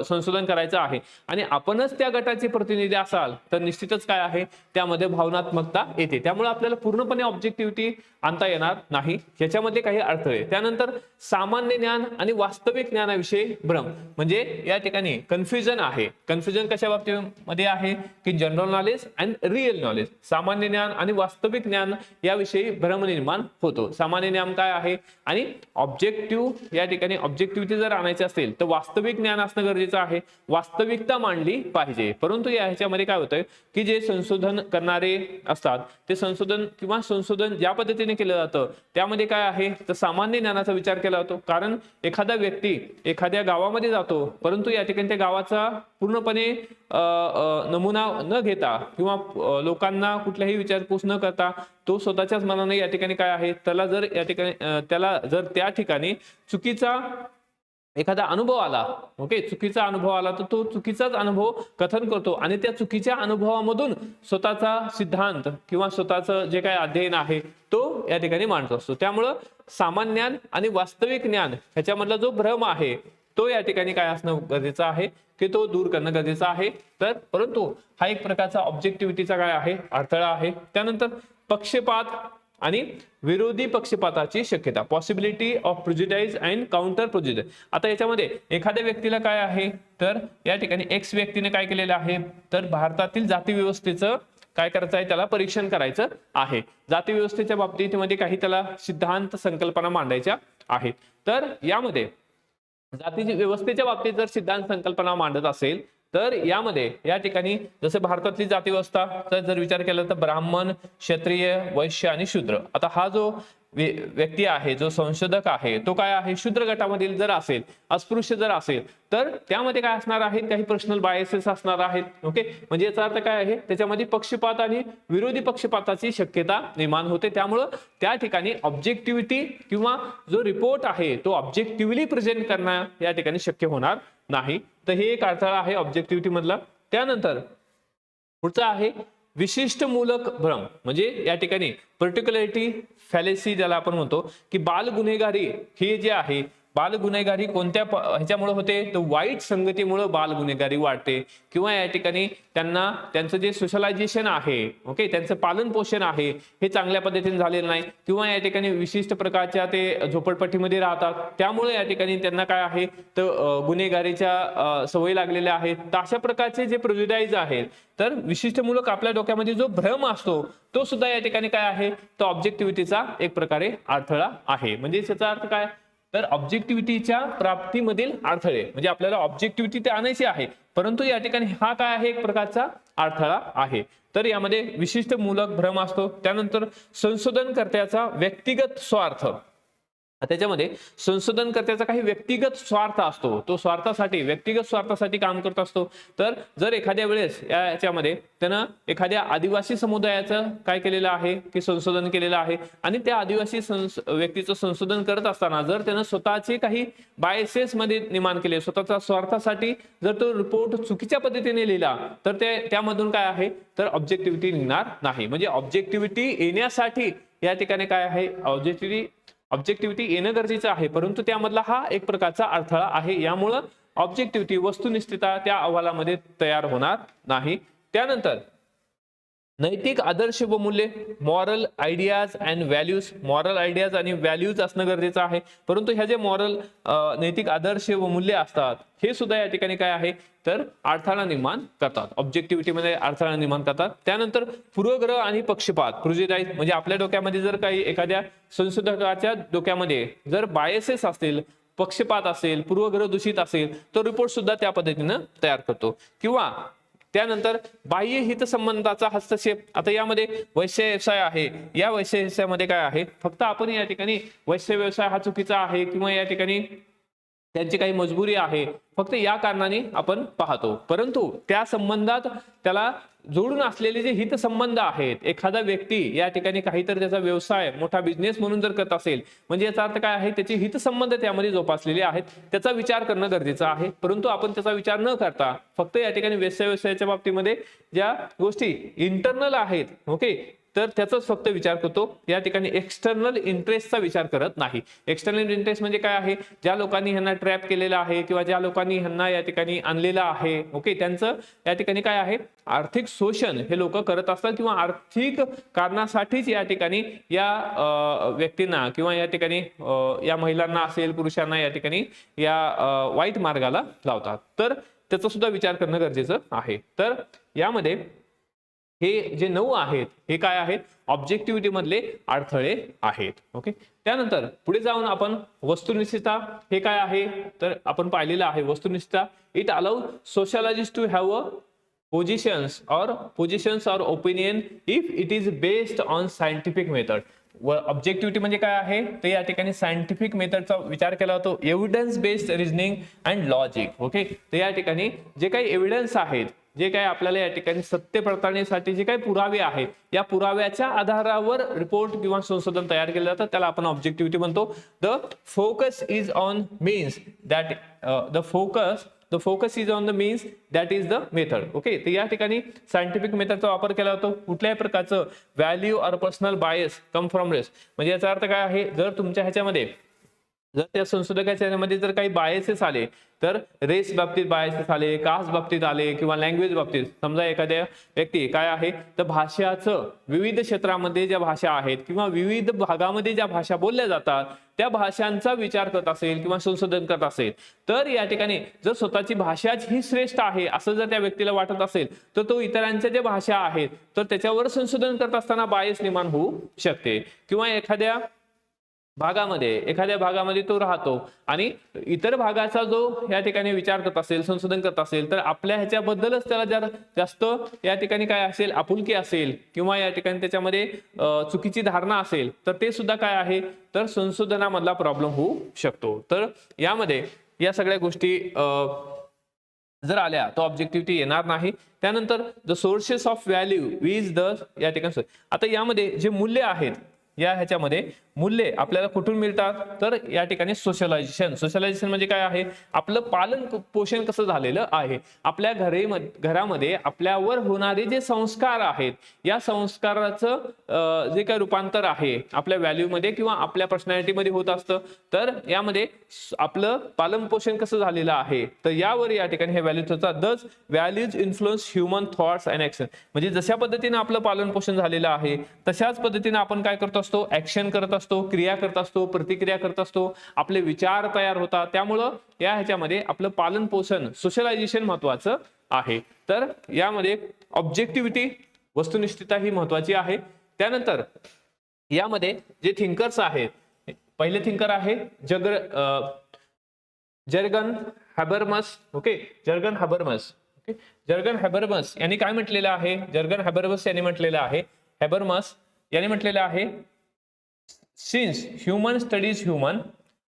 संशोधन करायचं आहे आणि आपणच त्या गटाचे प्रतिनिधी असाल तर निश्चितच काय आहे, त्यामध्ये भावनात्मकता येते. त्यामुळे आपल्याला पूर्णपणे ऑब्जेक्टिव्हिटी आणता येणार नाही, याच्यामध्ये काही अडथळे. त्यानंतर सामान्य ज्ञान आणि वास्तविक ज्ञानाविषयी भ्रम. म्हणजे या ठिकाणी कन्फ्युजन आहे. कन्फ्युजन कशा बाबतीमध्ये आहे की general knowledge and real knowledge, सामान्य ज्ञान आणि वास्तविक ज्ञान याविषयी भ्रम निर्माण होतो. सामान्य ज्ञान काय आहे आणि ऑब्जेक्टिव्ह, या ठिकाणी ऑब्जेक्टिव्हिटी जर आणायचे असेल तर वास्तविक ज्ञान असणं गरजेचं आहे, वास्तविकता मांडली पाहिजे. परंतु या ह्याच्यामध्ये काय होतंय की जे संशोधन करणारे असतात ते संशोधन ज्या पद्धतीने केलं जातं त्यामध्ये काय आहे, तर सामान्य ज्ञानाचा विचार केला जातो. कारण एखादा व्यक्ती एखाद्या गावामध्ये जातो, परंतु या ठिकाणी त्या गावाचा पूर्णपणे नमुना न घेता किंवा लोकांना कुठल्याही विचारपूस न करता तो स्वतःच्याच मनाने या ठिकाणी काय आहे, त्याला जर त्या ठिकाणी चुकीचा एखादा अनुभव आला, ओके, चुकीचा अनुभव आला, तर तो चुकीचाच अनुभव कथन करतो आणि त्या चुकीच्या अनुभवामधून स्वतःचा सिद्धांत किंवा स्वतःचं जे काही अध्ययन आहे तो या ठिकाणी मांडत असतो. त्यामुळं सामान्य ज्ञान आणि वास्तविक ज्ञान ह्याच्यामधला जो भ्रम आहे तो या ठिकाणी काय असणं गरजेचं आहे की तो दूर करणं गरजेचं आहे. तर परंतु हा एक प्रकारचा ऑब्जेक्टिव्हिटीचा काय आहे, अडथळा आहे. त्यानंतर पक्षपात आणि विरोधी पक्षपाताची शक्यता, possibility of prejudice and counter prejudice. आता याच्यामध्ये एखाद्या व्यक्तीला काय आहे, तर या ठिकाणी एक्स व्यक्तीने काय केलेलं आहे, तर भारतातील जाती व्यवस्थेचं काय करायचं आहे, त्याला परीक्षण करायचं आहे. जाती व्यवस्थेच्या बाबतीमध्ये काही त्याला सिद्धांत संकल्पना मांडायच्या आहेत. तर यामध्ये जाती व्यवस्थेच्या बाबतीत जर सिद्धांत संकल्पना मांडत असेल तर यामध्ये या ठिकाणी जसे भारतातली जाती व्यवस्था तर जर विचार केला तर ब्राह्मण, क्षत्रिय, वैश्य आणि शूद्र. आता हा जो व्यक्ती आहे, जो संशोधक आहे, तो काय आहे, शूद्र गटामधील जर असेल, अस्पृश्य जर असेल तर त्यामध्ये काय असणार आहेत, काही पर्सनल बायसेस असणार आहेत. ओके, म्हणजे याचा अर्थ काय आहे, त्याच्यामध्ये पक्षपात आणि विरोधी पक्षपाताची शक्यता निर्माण होते. त्यामुळं त्या ठिकाणी ऑब्जेक्टिव्हिटी किंवा जो रिपोर्ट आहे तो ऑब्जेक्टिव्हली प्रेझेंट करणं या ठिकाणी शक्य होणार नाही. तर हे एक अडथळा आहे ऑब्जेक्टिव्हिटी मधला. त्यानंतर पुढचा आहे विशिष्ट मूलक भ्रम. म्हणजे या ठिकाणी पर्टिक्युलरिटी फॅलेसी ज्याला आपण म्हणतो की बाल गुन्हेगारी हे जे आहे, बाल गुन्हेगारी कोणत्या ह्याच्यामुळे होते, तर वाईट संगतीमुळे बाल गुन्हेगारी वाढते किंवा या ठिकाणी त्यांचं जे सोशलायझेशन आहे, ओके, त्यांचं पालन पोषण आहे हे चांगल्या पद्धतीने झालेलं नाही किंवा या ठिकाणी विशिष्ट प्रकारच्या ते झोपडपट्टीमध्ये राहतात, त्यामुळे या ठिकाणी त्यांना काय आहे, तर गुन्हेगारीच्या सवयी लागलेल्या आहेत. तर अशा प्रकारचे जे प्रेजुडाइज आहेत, तर विशिष्टमूलक आपल्या डोक्यामध्ये जो भ्रम असतो तो सुद्धा या ठिकाणी काय आहे, तो ऑब्जेक्टिव्हिटीचा एक प्रकारे अडथळा आहे. म्हणजे याचा अर्थ काय, तर ऑब्जेक्टिव्हिटीच्या प्राप्तीमधील अडथळे, म्हणजे आपल्याला ऑब्जेक्टिव्हिटी ते आणायची आहे परंतु या ठिकाणी हा काय आहे, एक प्रकारचा अडथळा आहे. तर यामध्ये विशिष्ट मूलक भ्रम असतो. त्यानंतर संशोधनकर्त्याचा व्यक्तिगत स्वार्थ, त्याच्यामध्ये संशोधनकर्त्याचा काही व्यक्तिगत स्वार्थ असतो, तो स्वार्थासाठी व्यक्तिगत स्वार्थासाठी काम करत असतो. तर जर एखाद्या वेळेस याच्यामध्ये त्यानं एखाद्या आदिवासी समुदायाचं काय केलेलं आहे की संशोधन केलेलं आहे आणि त्या आदिवासी व्यक्तीचं संशोधन करत असताना जर त्यानं स्वतःचे काही बायसेस मध्ये निर्माण केले, स्वतःच्या स्वार्थासाठी जर तो रिपोर्ट चुकीच्या पद्धतीने लिहिला तर त्यामधून काय आहे तर ऑब्जेक्टिव्हिटी निघणार नाही. म्हणजे ऑब्जेक्टिव्हिटी येण्यासाठी या ठिकाणी काय आहे ऑब्जेक्टिव्हिटी येणं गरजेचं आहे, परंतु त्यामधला हा एक प्रकारचा अडथळा आहे. यामुळं ऑब्जेक्टिव्हिटी वस्तुनिष्ठता त्या अहवालामध्ये तयार होणार नाही. त्यानंतर नैतिक आदर्श व मूल्य, moral ideas and values, moral ideas आणि व्हॅल्यूज असणं गरजेचं आहे. परंतु ह्या जे मॉरल नैतिक आदर्श व मूल्य असतात हे सुद्धा या ठिकाणी काय आहे तर अडथळा निर्माण करतात, ऑब्जेक्टिव्हिटी मध्ये अडथळा निर्माण करतात. त्यानंतर पूर्वग्रह आणि पक्षपात, प्रुजिडाइज, म्हणजे आपल्या डोक्यामध्ये जर काही एखाद्या संशोधकाच्या डोक्यामध्ये जर बायसेस असतील, पक्षपात असेल, पूर्वग्रह दूषित असेल तर रिपोर्ट सुद्धा त्या पद्धतीनं तयार करतो. किंवा त्यानंतर बाह्य हितसंबंधाचा हस्तक्षेप. आता यामध्ये वैश्य व्यवसाय आहे, या वैश्य व्यवसायामध्ये काय आहे फक्त आपण या ठिकाणी वैश्य व्यवसाय हा चुकीचा आहे किंवा या ठिकाणी त्यांची काही मजबुरी आहे फक्त या कारणाने आपण पाहतो, परंतु त्या संबंधात त्याला जोडून असलेले जे हितसंबंध आहेत, एखादा व्यक्ती या ठिकाणी काहीतरी त्याचा व्यवसाय मोठा बिझनेस म्हणून जर करत असेल म्हणजे याचा अर्थ काय आहे त्याचे हितसंबंध त्यामध्ये जोपासलेले आहेत, त्याचा विचार करणं गरजेचं आहे. परंतु आपण त्याचा विचार न करता फक्त या ठिकाणी व्यवसायाच्या बाबतीमध्ये ज्या गोष्टी इंटरनल आहेत ओके तर त्याचाच फक्त विचार करतो, या ठिकाणी एक्सटर्नल इंटरेस्टचा विचार करत नाही. एक्सटर्नल इंटरेस्ट म्हणजे काय आहे, ज्या लोकांनी ह्यांना ट्रॅप केलेलं आहे किंवा ज्या लोकांनी ह्यांना या ठिकाणी आणलेलं आहे ओके त्यांचं या ठिकाणी काय आहे आर्थिक शोषण हे लोक करत असतात किंवा आर्थिक कारणासाठीच या ठिकाणी या व्यक्तींना किंवा या ठिकाणी या महिलांना असेल पुरुषांना या ठिकाणी या वाईट मार्गाला लावतात. तर त्याचा सुद्धा विचार करणं गरजेचं आहे. तर यामध्ये हे जे 9 आहेत हे काय आहेत ऑब्जेक्टिव्हिटी मधले अडथळे आहेत ओके. त्यानंतर पुढे जाऊन आपण वस्तुनिष्ठता हे काय आहे तर आपण पाहिलेलं आहे वस्तुनिष्ठता. It allows sociologist to have a positions or opinion if it is based on scientific method. व ऑब्जेक्टिव्हिटी म्हणजे काय आहे तर या ठिकाणी सायंटिफिक मेथडचा विचार केला जातो, evidence based reasoning and logic okay. तर या ठिकाणी जे काही एव्हिडन्स आहेत, जे काही आपल्याला या ठिकाणी सत्य पडताळणीसाठी जे काही पुरावे आहेत या पुराव्याच्या आधारावर रिपोर्ट किंवा संशोधन तयार केलं जातं त्याला आपण ऑब्जेक्टिव्हिटी म्हणतो. The focus is on means that the focus is on the means that is the method okay. तर या ठिकाणी सायंटिफिक मेथडचा वापर केला जातो. कुठल्याही प्रकारचं value or personal bias come from race, म्हणजे याचा अर्थ काय आहे जर तुमच्या ह्याच्यामध्ये जर त्या संशोधकाच्या मध्ये जर काही बायसेस आले तर रेस बाबतीत बायसेस आले, कास्ट बाबतीत आले किंवा लँग्वेज बाबतीत, समजा एखाद्या व्यक्ती काय आहे तर भाषाचं विविध क्षेत्रामध्ये ज्या भाषा आहेत किंवा विविध भागामध्ये ज्या भाषा बोलल्या जातात त्या भाषांचा विचार करत असेल किंवा संशोधन करत असेल तर या ठिकाणी जर स्वतःची भाषाच ही श्रेष्ठ आहे असं जर त्या व्यक्तीला वाटत असेल तर तो इतरांच्या ज्या भाषा आहेत तर त्याच्यावर संशोधन करत असताना बायस निर्माण होऊ शकते. किंवा एखाद्या भागामध्ये तो राहतो आणि इतर भागाचा जो या ठिकाणी विचार करत असेल संशोधन करत असेल तर आपल्या ह्याच्याबद्दलच त्याला जर जास्त या ठिकाणी काय असेल आपुलकी असेल किंवा या ठिकाणी त्याच्यामध्ये चुकीची धारणा असेल तर ते सुद्धा काय आहे तर संशोधनामधला प्रॉब्लेम होऊ शकतो. तर यामध्ये या सगळ्या गोष्टी जर आल्या तर ऑब्जेक्टिव्हिटी येणार नाही. त्यानंतर the sources of value is the या ठिकाणी आता यामध्ये जे मूल्य आहेत या ह्याच्यामध्ये मूल्ये आपल्याला कुठून मिळतात तर या ठिकाणी सोशलायझेशन म्हणजे काय आहे आपलं पालन पोषण कसं झालेलं आहे, आपल्या घरामध्ये आपल्यावर होणारे जे संस्कार आहेत या संस्काराचं जे काही रूपांतर आहे आपल्या व्हॅल्यू मध्ये किंवा आपल्या पर्सनॅलिटी मध्ये होत असतं. तर यामध्ये आपलं पालन पोषण कसं झालेलं आहे तर यावर या ठिकाणी हे व्हॅल्यूज होतात. दस values influence human thoughts and action, म्हणजे जशा पद्धतीने आपलं पालन पोषण झालेलं आहे तशाच पद्धतीने आपण काय करतो असतो ऍक्शन करत असतो, क्रिया करत असतो, प्रतिक्रिया करत असतो, आपले विचार तयार होतात. त्यामुळं या ह्याच्यामध्ये आपलं पालन पोषण सोशलायझेशन महत्वाचं आहे. तर यामध्ये ऑब्जेक्टिव्हिटी वस्तुनिष्ठता ही महत्वाची आहे. त्यानंतर यामध्ये जे थिंकर्स आहेत पहिले थिंकर आहे जर्गन हॅबरमस ओके. जर्गन हॅबरमस यांनी काय म्हटलेलं आहे, हॅबरमस यांनी म्हटलेलं आहे since human studies human,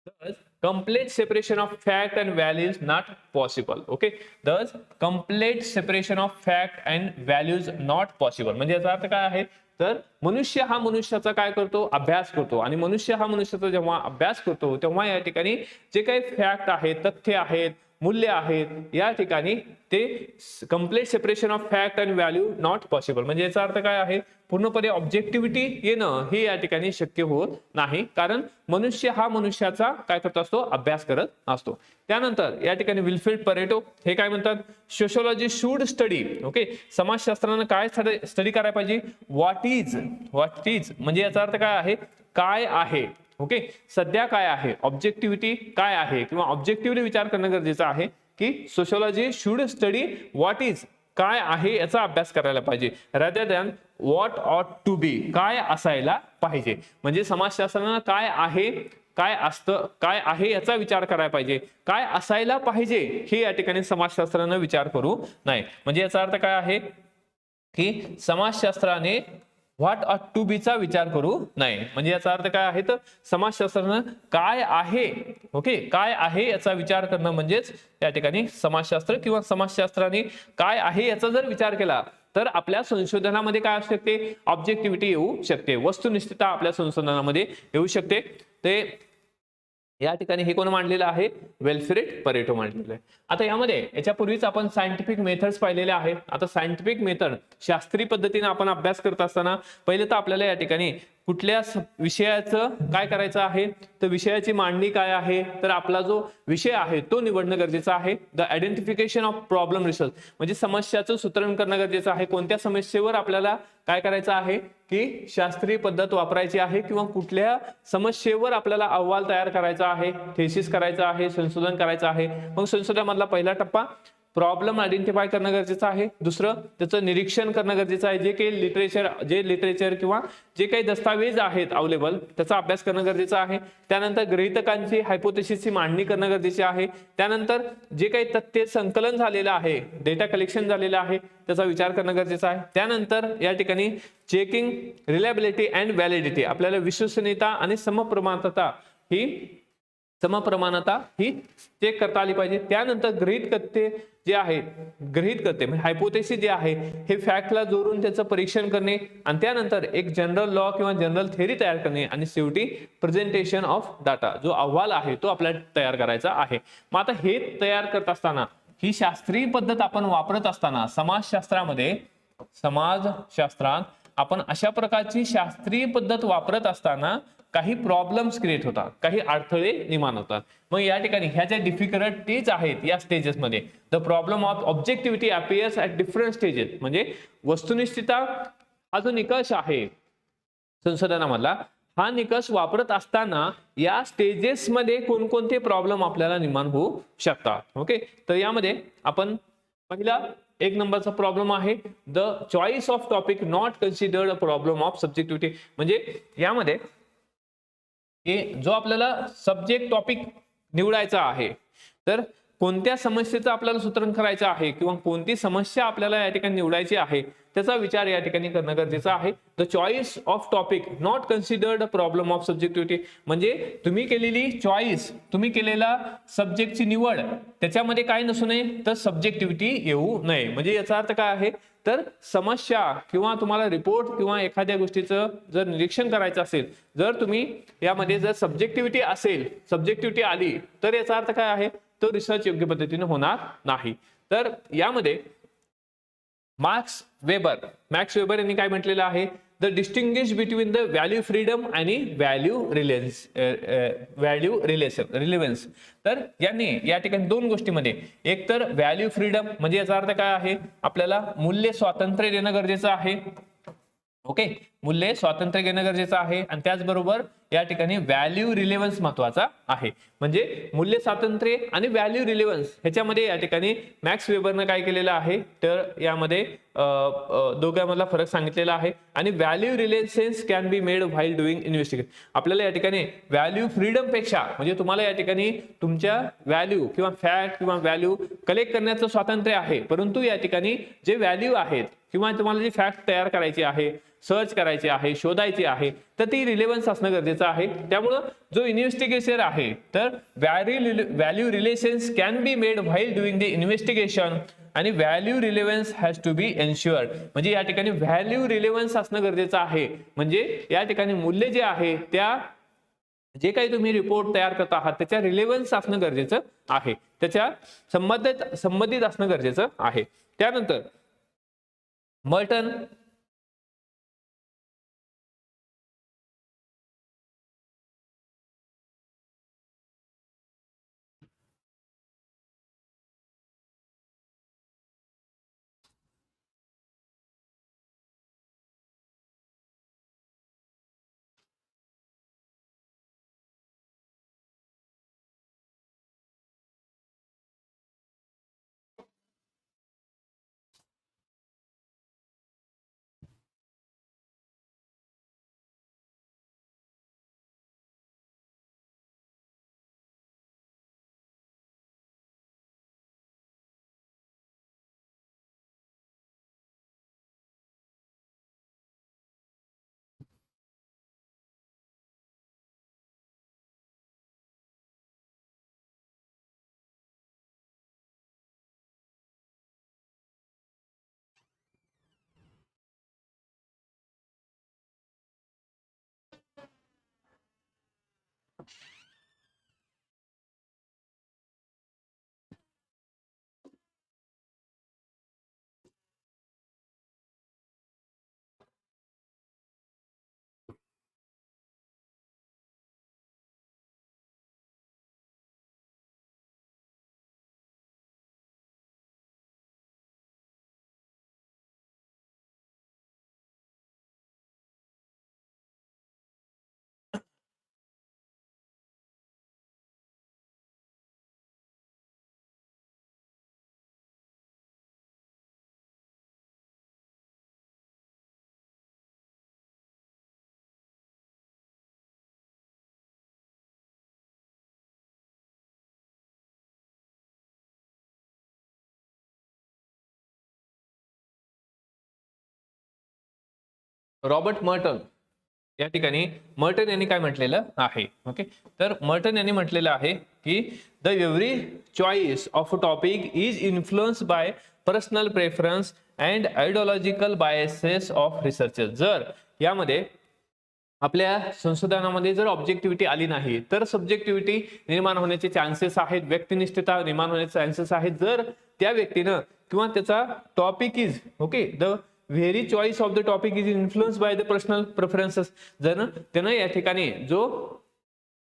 thus complete separation of fact and value is not possible. Okay, thus complete separation of fact and value is not possible. म्हणजे याचा अर्थ काय आहे, तर मनुष्य हा मनुष्याचा काय करतो, अभ्यास करतो, आणि मनुष्य हा मनुष्याचा जेव्हा अभ्यास करतो तेव्हा या ठिकाणी जे काही फॅक्ट आहेत, तथ्य आहेत, मूल्य आहेत, या ठिकाणी ते complete separation of fact and value not possible. म्हणजे याचा अर्थ काय आहे, पूर्णपणे ऑब्जेक्टिव्हिटी येणं हे या ठिकाणी शक्य होत नाही, कारण मनुष्य हा मनुष्याचा काय करत असतो, अभ्यास करत असतो. त्यानंतर या ठिकाणी विल्फ्रेड परेटो हे काय म्हणतात, सोशियोलॉजी शुड स्टडी. ओके, समाजशास्त्रानं काय स्टडी करायला पाहिजे, व्हॉट इज म्हणजे याचा अर्थ काय आहे, काय आहे. ओके, सध्या काय आहे, ऑब्जेक्टिव्हिटी काय आहे, किंवा ऑब्जेक्टिव्हली विचार करणं गरजेचं आहे की sociology should study what is, काय आहे याचा अभ्यास करायला पाहिजे, रादर दॅन व्हॉट ऑट टू बी, काय असायला पाहिजे. म्हणजे समाजशास्त्रानं काय आहे, काय असतं, काय आहे याचा विचार करायला पाहिजे, काय असायला पाहिजे हे या ठिकाणी समाजशास्त्रानं विचार करू नये. म्हणजे याचा अर्थ काय आहे की समाजशास्त्राने व्हॉट ऑट टू बी चा विचार करू नये. म्हणजे याचा अर्थ काय आहे, तर समाजशास्त्रानं काय आहे, ओके, काय आहे याचा विचार करणं म्हणजेच या ठिकाणी समाजशास्त्र, किंवा समाजशास्त्राने काय आहे याचा जर विचार केला तर आपल्या संशोधनामध्ये काय असू शकते, ऑब्जेक्टिव्हिटी येऊ शकते, वस्तुनिष्ठता आपल्या संशोधनामध्ये येऊ शकते. ते या ठिकाणी हे कोण मांडलेलं आहे, विल्फ्रेड परेटो मांडलेलं आहे. आता यामध्ये याच्यापूर्वीच आपण सायंटिफिक मेथड्स पाहिलेले आहेत. आता सायंटिफिक मेथड शास्त्रीय पद्धतीने आपण अभ्यास करत असताना पहिले तर आपल्याला या ठिकाणी कुठल्या विषयाचं काय करायचं आहे, तर विषयाची मांडणी काय आहे, तर आपला जो विषय आहे तो निवडणं गरजेचं आहे. The identification of problem research म्हणजे समस्याचं सूत्रण करणं गरजेचं आहे. कोणत्या समस्येवर आपल्याला काय करायचं आहे की शास्त्रीय पद्धत वापरायची आहे, किंवा कुठल्या समस्येवर आपल्याला अहवाल तयार करायचा आहे, थेसिस करायचा आहे, संशोधन करायचं आहे. मग संशोधनामधला पहिला टप्पा प्रॉब्लेम आयडेंटिफाय करणं गरजेचं आहे. दुसरं त्याचं निरीक्षण करणं गरजेचं आहे. जे काही लिटरेचर किंवा जे काही दस्तावेज आहेत अवेलेबल त्याचा अभ्यास करणं गरजेचं आहे. त्यानंतर गृहीतकांची हायपोथेसिसची मांडणी करणं गरजेचे आहे. त्यानंतर जे काही तथ्य संकलन झालेलं आहे, डेटा कलेक्शन झालेलं आहे, त्याचा विचार करणं गरजेचं आहे. त्यानंतर या ठिकाणी चेकिंग रिलायबिलिटी अँड व्हॅलिडिटी, आपल्याला विश्वसनीयता आणि समप्रमाणता ही चेक करता आली पाहिजे. त्यानंतर गृहीतकर्ते जे आहे, गृहीतकर्ते म्हणजे हायपोथेसिस जे आहे हे फॅक्टला जोडून त्याचं परीक्षण करणे, आणि त्यानंतर एक जनरल लॉ किंवा जनरल थेअरी तयार करणे, आणि शेवटी प्रेझेंटेशन ऑफ डाटा जो अहवाल आहे तो आपल्याला तयार करायचा आहे. मग आता हे तयार करत असताना ही शास्त्रीय पद्धत आपण वापरत असताना समाजशास्त्रात आपण अशा प्रकारची शास्त्रीय पद्धत वापरत असताना काही प्रॉब्लेम्स क्रिएट होतात, काही अडथळे निर्माण होतात. मग या ठिकाणी ह्या ज्या डिफिकल्टीज आहेत या स्टेजेस मध्ये, the problem of objectivity appears at different stages, म्हणजे वस्तुनिष्ठता हा जो निकष आहे संशोधनामधला, हा निकष वापरत असताना या स्टेजेस मध्ये कोणकोणते प्रॉब्लेम आपल्याला निर्माण होऊ शकतात. ओके, तर यामध्ये आपण पहिला एक नंबरचा प्रॉब्लेम आहे the choice of topic not considered a problem of subjectivity. म्हणजे यामध्ये जो आपल्याला सब्जेक्ट टॉपिक निवडायचा आहे, तर कोणत्या समस्येचं आपल्याला सूत्रण करायचं आहे, किंवा कोणती समस्या आपल्याला या ठिकाणी निवडायची आहे त्याचा विचार या ठिकाणी करणं गरजेचं आहे. The choice of topic not considered problem of subjectivity, म्हणजे तुम्ही केलेली चॉईस, तुम्ही केलेला सब्जेक्टची निवड त्याच्यामध्ये काय नसू नये, तर सब्जेक्टिव्हिटी येऊ नये. म्हणजे याचा अर्थ काय आहे, तर समस्या किंवा तुम्हाला रिपोर्ट किंवा एखाद्या गोष्टीचं जर निरीक्षण करायचं असेल, जर तुम्ही यामध्ये जर सब्जेक्टिव्हिटी असेल, सब्जेक्टिव्हिटी आली, तर याचा अर्थ काय आहे, तो रिसर्च योग्य पद्धतीने होणार नाही. तर यामध्ये मॅक्स वेबर यांनी काय म्हटलेलं आहे, the distinguish between the value freedom आणि व्हॅल्यू रिलेव्हन्स. तर यांनी या ठिकाणी दोन गोष्टीमध्ये, एक तर व्हॅल्यू फ्रीडम म्हणजे याचा अर्थ काय आहे, आपल्याला मूल्य स्वातंत्र्य देणं गरजेचं आहे. ओके, मूल्य स्वातंत्र्य घेणं गरजेचं आहे, आणि त्याचबरोबर या ठिकाणी व्हॅल्यू रिलेव्हन्स महत्वाचा आहे. म्हणजे मूल्य स्वातंत्र्य आणि व्हॅल्यू रिलेव्हन्स ह्याच्यामध्ये या ठिकाणी मॅक्स वेबरनं काय केलेलं आहे, तर यामध्ये दोघांमधला फरक सांगितलेला आहे. आणि value relations can be made while doing investigation, आपल्याला या ठिकाणी व्हॅल्यू फ्रीडम पेक्षा, म्हणजे तुम्हाला या ठिकाणी तुमच्या व्हॅल्यू किंवा फॅक्ट किंवा व्हॅल्यू कलेक्ट करण्याचं स्वातंत्र्य आहे, परंतु या ठिकाणी जे व्हॅल्यू आहेत किंवा तुम्हाला जी फॅक्ट तयार करायची आहे, सर्च करायची आहे, शोधायची आहे, तर ती रिलेव्हन्स असणं गरजेचं आहे. त्यामुळं जो इन्व्हेस्टिगेशन आहे तर value relations can be made while doing the investigation आणि value relevance has to be ensured. म्हणजे या ठिकाणी व्हॅल्यू रिलेव्हन्स असणं गरजेचं आहे. म्हणजे या ठिकाणी मूल्य जे आहे त्या जे काही तुम्ही रिपोर्ट तयार करत आहात त्याच्या रिलेव्हन्स असणं गरजेचं आहे, त्याच्या संबंधित असणं गरजेचं आहे. त्यानंतर मर्टन रॉबर्ट मर्टन या ठिकाणी मर्टन यांनी काय म्हटलेलं आहे. ओके, तर मर्टन यांनी म्हटलेलं आहे की the every choice of a topic is influence bye personal preference and ideological biases of researcher. जर यामध्ये आपल्या संशोधनामध्ये जर ऑब्जेक्टिव्हिटी आली नाही तर सब्जेक्टिव्हिटी निर्माण होण्याचे चान्सेस आहेत, व्यक्तिनिष्ठता निर्माण होण्याचे चान्सेस आहेत. जर त्या व्यक्तीनं किंवा त्याचा topic is okay the very choice of the topic is influence by the personal preferences, जर त्यानं या ठिकाणी जो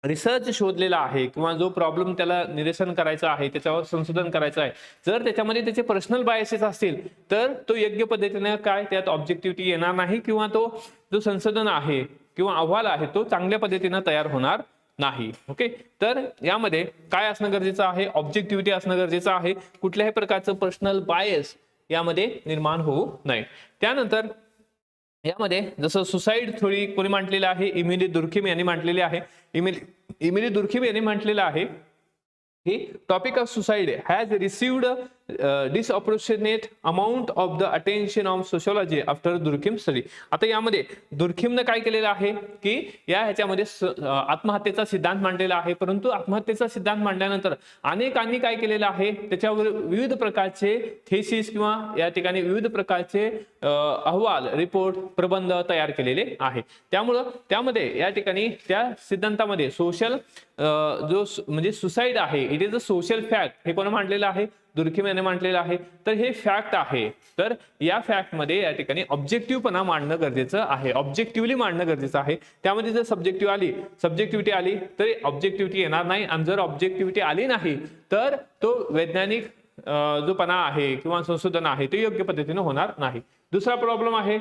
रिसर्च शोधलेला आहे किंवा जो प्रॉब्लेम त्याला निरसन करायचा आहे, त्याच्यावर संशोधन करायचं आहे, जर त्याच्यामध्ये त्याचे पर्सनल बायसेस असतील तर तो योग्य पद्धतीने काय त्यात ऑब्जेक्टिव्हिटी येणार नाही किंवा तो जो संशोधन आहे किंवा अहवाल आहे तो चांगल्या पद्धतीने तयार होणार नाही. ओके, तर यामध्ये काय असणं गरजेचं आहे, ऑब्जेक्टिव्हिटी असणं गरजेचं आहे, कुठल्याही प्रकारचं पर्सनल बायस यामध्ये निर्माण होऊ नये. त्यानंतर यामध्ये जसं सुसाईड थोडी कोणी मांडलेलं आहे, इमिली दुर्खिम यांनी मांडलेले आहे. इमिली दुर्खिम यांनी म्हटलेलं आहे की topic of suicide has received disproportionate amount of the attention of sociology after Durkheim study. आता यामध्ये दुर्खिमनं काय केलेलं आहे की या ह्याच्यामध्ये आत्महत्येचा सिद्धांत मांडलेला आहे, परंतु आत्महत्येचा सिद्धांत मांडल्यानंतर अनेकांनी काय केलेलं आहे त्याच्यावर विविध प्रकारचे थेसिस किंवा या ठिकाणी विविध प्रकारचे अहवाल, रिपोर्ट, प्रबंध तयार केलेले आहे. त्यामुळं त्यामध्ये या ठिकाणी त्या सिद्धांतामध्ये सोशल जो म्हणजे सुसाईड आहे it is a social fact हे कोण मांडलेलं आहे, दुर्खिम याने मांडलेलं आहे. तर हे फॅक्ट आहे, तर या फॅक्ट मध्ये या ठिकाणी ऑब्जेक्टिव्हपणा मांडणं गरजेचं आहे, ऑब्जेक्टिव्हली मांडणं गरजेचं आहे. त्यामध्ये जर सब्जेक्टिव्हिटी आली तर ऑब्जेक्टिव्हिटी येणार नाही, आणि जर ऑब्जेक्टिव्हिटी आली नाही तर तो वैज्ञानिक जो पणा आहे किंवा संशोधन आहे ते योग्य पद्धतीने होणार नाही. दुसरा प्रॉब्लेम आहे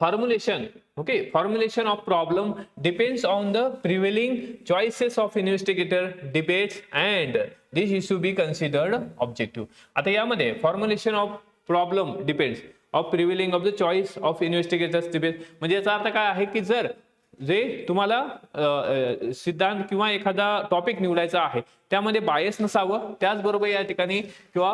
formulation. Okay, formulation of problem depends on the prevailing choices of investigator, debates, and this issue be considered objective. आता यामध्ये formulation of problem depends of prevailing of the choice of investigators, debates म्हणजे याचा अर्थ काय आहे की जर जे तुम्हाला सिद्धांत किंवा एखादा टॉपिक निवडायचा आहे त्यामध्ये बायस नसावं. त्याचबरोबर या ठिकाणी किंवा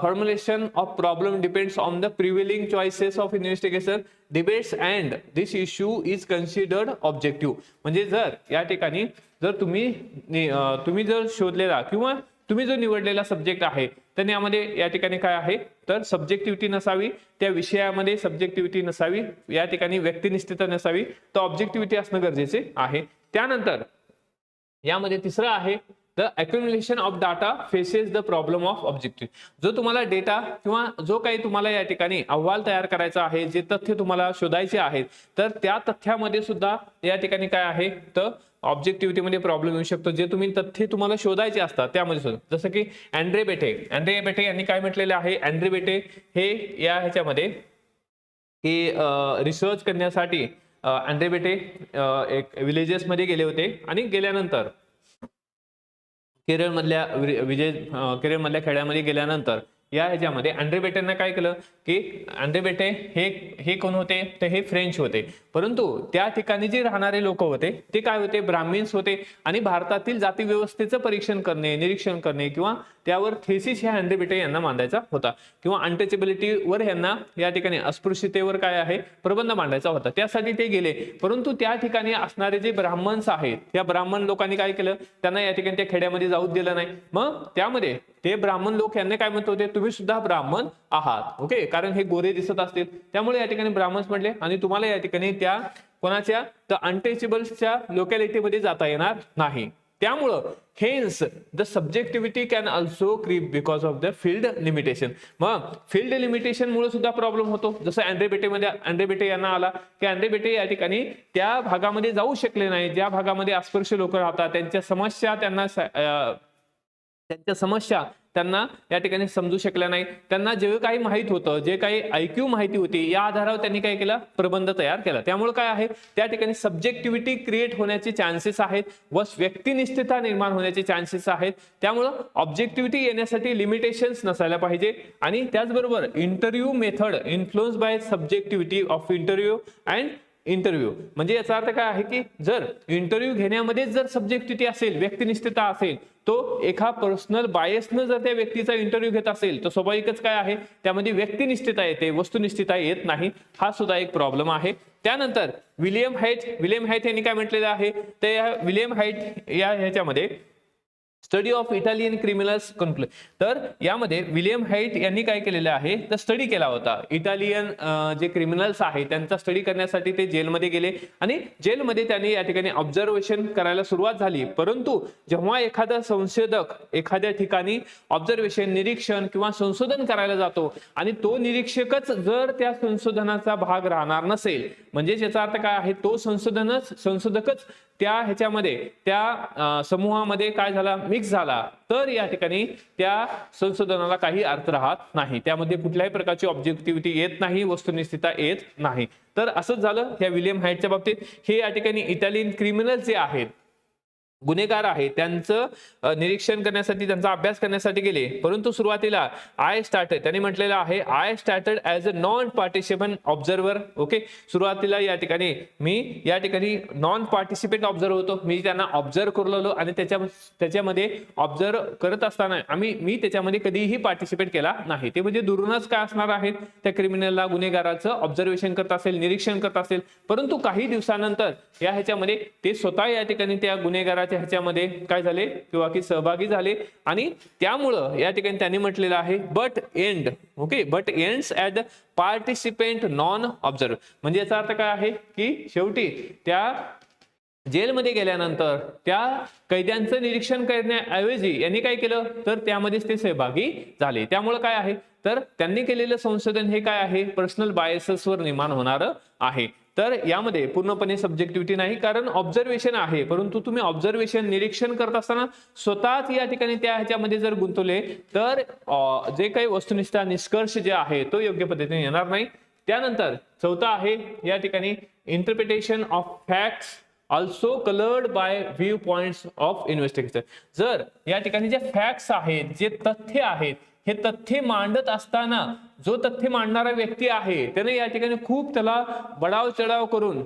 formulation of problem depends on the prevailing choices of investigation debates and this issue is considered objective. म्हणजे जर या ठिकाणी जर तुम्ही जर शोधलेला किंवा तुम्ही जो निवडलेला सब्जेक्ट आहे तर यामध्ये या ठिकाणी काय आहे तर सब्जेक्टिव्हिटी नसावी, त्या विषयामध्ये सब्जेक्टिव्हिटी नसावी, या ठिकाणी व्यक्तिनिष्ठता नसावी, तर ऑब्जेक्टिव्हिटी असणं गरजेचे आहे. त्यानंतर यामध्ये तिसरं आहे the accumulation of data faces the problem of objective. जो तुम्हाला डेटा किंवा जो काही तुम्हाला या ठिकाणी अहवाल तयार करायचा आहे, जे तथ्य तुम्हाला शोधायचे आहेत, तर त्या तथ्यामध्ये सुद्धा या ठिकाणी काय आहे तर ऑब्जेक्टिव्हिटी मध्ये प्रॉब्लेम येऊ शकतो. जे तुम्ही तथ्य तुम्हाला शोधायचे असतात त्यामध्ये सुद्धा, जसं की अँड्रे बेटे यांनी काय म्हटलेले आहे, अँड्रे बेटे हे या ह्याच्यामध्ये की रिसर्च करण्यासाठी अँड्रे बेटे एक विलेजेस मध्ये गेले होते आणि गेल्यानंतर केरळमधल्या खेड्यामध्ये गेल्यानंतर या ह्याच्यामध्ये अँड्रे बेटेंना काय केलं की अँड्रे बेटे हे कोण होते तर हे फ्रेंच होते, परंतु त्या ठिकाणी जे राहणारे लोक होते ते काय होते ब्राह्मिन्स होते आणि भारतातील जाती व्यवस्थेचं परीक्षण करणे, निरीक्षण करणे किंवा त्यावर थेसिस ह्या अँड्रे बेटे यांना मांडायचा होता किंवा अनटचेबिलिटीवर यांना या ठिकाणी अस्पृश्यतेवर काय आहे प्रबंध मांडायचा होता. त्यासाठी ते गेले, परंतु त्या ठिकाणी असणारे जे ब्राह्मण्स आहेत त्या ब्राह्मण लोकांनी काय केलं, त्यांना या ठिकाणी त्या खेड्यामध्ये जाऊच दिलं नाही. मग त्यामध्ये ते ब्राह्मण लोक यांना काय म्हणत होते, तुम्ही सुद्धा ब्राह्मण आहात, ओके, कारण हे गोरे दिसत असतील त्यामुळे या ठिकाणी ब्राह्मण म्हटले आणि तुम्हाला या ठिकाणी त्या कोणाच्या तर अनटचेबल्सच्या लोकॅलिटीमध्ये जाता येणार नाही. त्यामुळं hence the subjectivity can also creep because of the field limitation. मग फील्ड लिमिटेशन मुळे सुद्धा प्रॉब्लेम होतो. जसं अँड्रे बेटे यांना आला की अँड्रे बेटे या ठिकाणी त्या भागामध्ये जाऊ शकले नाही, ज्या भागामध्ये अस्पृश्य लोक राहतात, त्यांच्या समस्या त्यांना या ठिकाणी समजू शकल्या नाही. त्यांना जे काही माहित होतं, जे काही IQ माहिती होती, या आधारावर त्यांनी काय केलं प्रबंध तयार केला. त्यामुळे काय आहे त्या ठिकाणी सब्जेक्टिव्हिटी क्रिएट होण्याचे चान्सेस आहेत व व्यक्तिनिष्ठता निर्माण होण्याचे चान्सेस आहेत. त्यामुळं ऑब्जेक्टिव्हिटी येण्यासाठी लिमिटेशन्स नसायला पाहिजे. आणि त्याचबरोबर interview method influence by subjectivity of interview म्हणजे याचा अर्थ काय आहे की जर इंटरव्ह्यू घेण्यामध्ये जर सब्जेक्टिव्हिटी असेल, व्यक्तिनिष्ठता असेल, तो एका पर्सनल बायसनं जर त्या व्यक्तीचा इंटरव्ह्यू घेत असेल तर स्वाभाविकच काय आहे त्यामध्ये व्यक्तिनिष्ठता येते, वस्तुनिष्ठता येत नाही. हा सुद्धा एक प्रॉब्लेम आहे. त्यानंतर विलियम हाइट यांनी काय म्हटलेलं आहे तर विलियम हाइट या ह्याच्यामध्ये study of Italian criminals conclude. तर यामध्ये विलियम हाइट यांनी काय केलेलं आहे तर स्टडी केला होता. इटालियन जे क्रिमिनल्स आहेत त्यांचा स्टडी करण्यासाठी ते जेलमध्ये गेले आणि जेलमध्ये त्यांनी या ठिकाणी ऑब्झर्वेशन करायला सुरुवात झाली. परंतु जेव्हा एखादा संशोधक एखाद्या ठिकाणी ऑब्झर्वेशन, निरीक्षण किंवा संशोधन करायला जातो आणि तो निरीक्षकच जर त्या संशोधनाचा भाग राहणार नसेल, म्हणजे याचा अर्थ काय आहे तो संशोधकच त्या ह्याच्यामध्ये त्या समूहामध्ये काय झाला मिक्स झाला, तर या ठिकाणी त्या संशोधनाला काही अर्थ राहत नाही, त्यामध्ये कुठल्याही प्रकारची ऑब्जेक्टिव्हिटी येत नाही, वस्तुनिष्ठता येत नाही. तर असंच झालं या विलियम हाइटच्या बाबतीत. हे या ठिकाणी इटालियन क्रिमिनल जे आहेत, गुन्हेगार आहे, त्यांचं निरीक्षण करण्यासाठी, त्यांचा अभ्यास करण्यासाठी गेले. परंतु सुरुवातीला त्यांनी म्हटलेलं आहे I started as a non participant observer. Okay, सुरुवातीला या ठिकाणी मी या ठिकाणी नॉन पार्टिसिपेंट ऑब्झर्वर होतो, मी त्यांना ऑब्झर्व करलो आणि त्याच्यामध्ये ऑब्झर्व करत असताना मी त्याच्यामध्ये कधीही पार्टिसिपेट केला नाही. ते म्हणजे दुरूनच काय असणार आहेत त्या क्रिमिनलला, गुन्हेगाराचं ऑब्झर्वेशन करत असेल, निरीक्षण करत असेल. परंतु काही दिवसानंतर या ह्याच्यामध्ये ते स्वतः या ठिकाणी त्या गुन्हेगाराच्या ह्याच्यामध्ये काय झाले किंवा की सहभागी झाले आणि त्यामुळं या ठिकाणी त्यांनी म्हटलेलं आहे but ends at the participant non observe. म्हणजे याचा अर्थ काय आहे की शेवटी त्या जेलमध्ये गेल्यानंतर त्या कैद्यांचं निरीक्षण करण्याऐवजी यांनी काय केलं तर त्यामध्येच ते सहभागी झाले. त्यामुळे काय आहे तर त्यांनी केलेलं संशोधन हे काय आहे पर्सनल बायसेसवर निर्माण होणारं आहे. तर यामध्ये पूर्णपणे सब्जेक्टिव्हिटी नाही, कारण ऑब्झर्वेशन आहे, परंतु तुम्ही ऑब्झर्वेशन, निरीक्षण करत असताना स्वतःच या ठिकाणी त्या ह्याच्यामध्ये जर गुंतवले तर जे काही वस्तुनिष्ठ निष्कर्ष जे आहे तो योग्य पद्धतीने येणार नाही. त्यानंतर चौथा आहे या ठिकाणी interpretation of facts also coloured by viewpoints of investigation. जर या ठिकाणी जे फॅक्ट्स आहेत, जे तथ्य आहेत, हे तथ्य मांडत असताना जो तथ्य मांडणारा व्यक्ती आहे त्याने या ठिकाणी खूप त्याला बडाव चढाव करून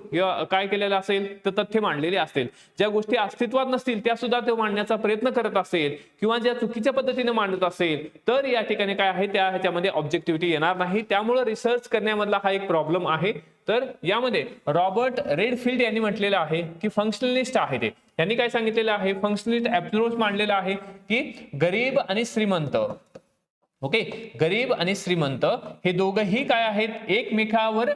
काय केलेलं असेल तर तथ्य मांडलेले असतील, ज्या गोष्टी अस्तित्वात नसतील त्या सुद्धा तो मांडण्याचा प्रयत्न करत असेल किंवा ज्या चुकीच्या पद्धतीने मांडत असेल तर या ठिकाणी काय आहे त्या ह्याच्यामध्ये ऑब्जेक्टिव्हिटी येणार नाही. त्यामुळे रिसर्च करण्यामधला हा एक प्रॉब्लेम आहे. तर यामध्ये रॉबर्ट रेडफिल्ड यांनी म्हटलेलं आहे की फंक्शनलिस्ट आहे ते, यांनी काय सांगितलेलं आहे, फंक्शनलिस्ट अप्रोच मांडलेला आहे की गरीब आणि श्रीमंत, ओके, गरीब आणि श्रीमंत हे दोघंही काय आहेत एकमेकावर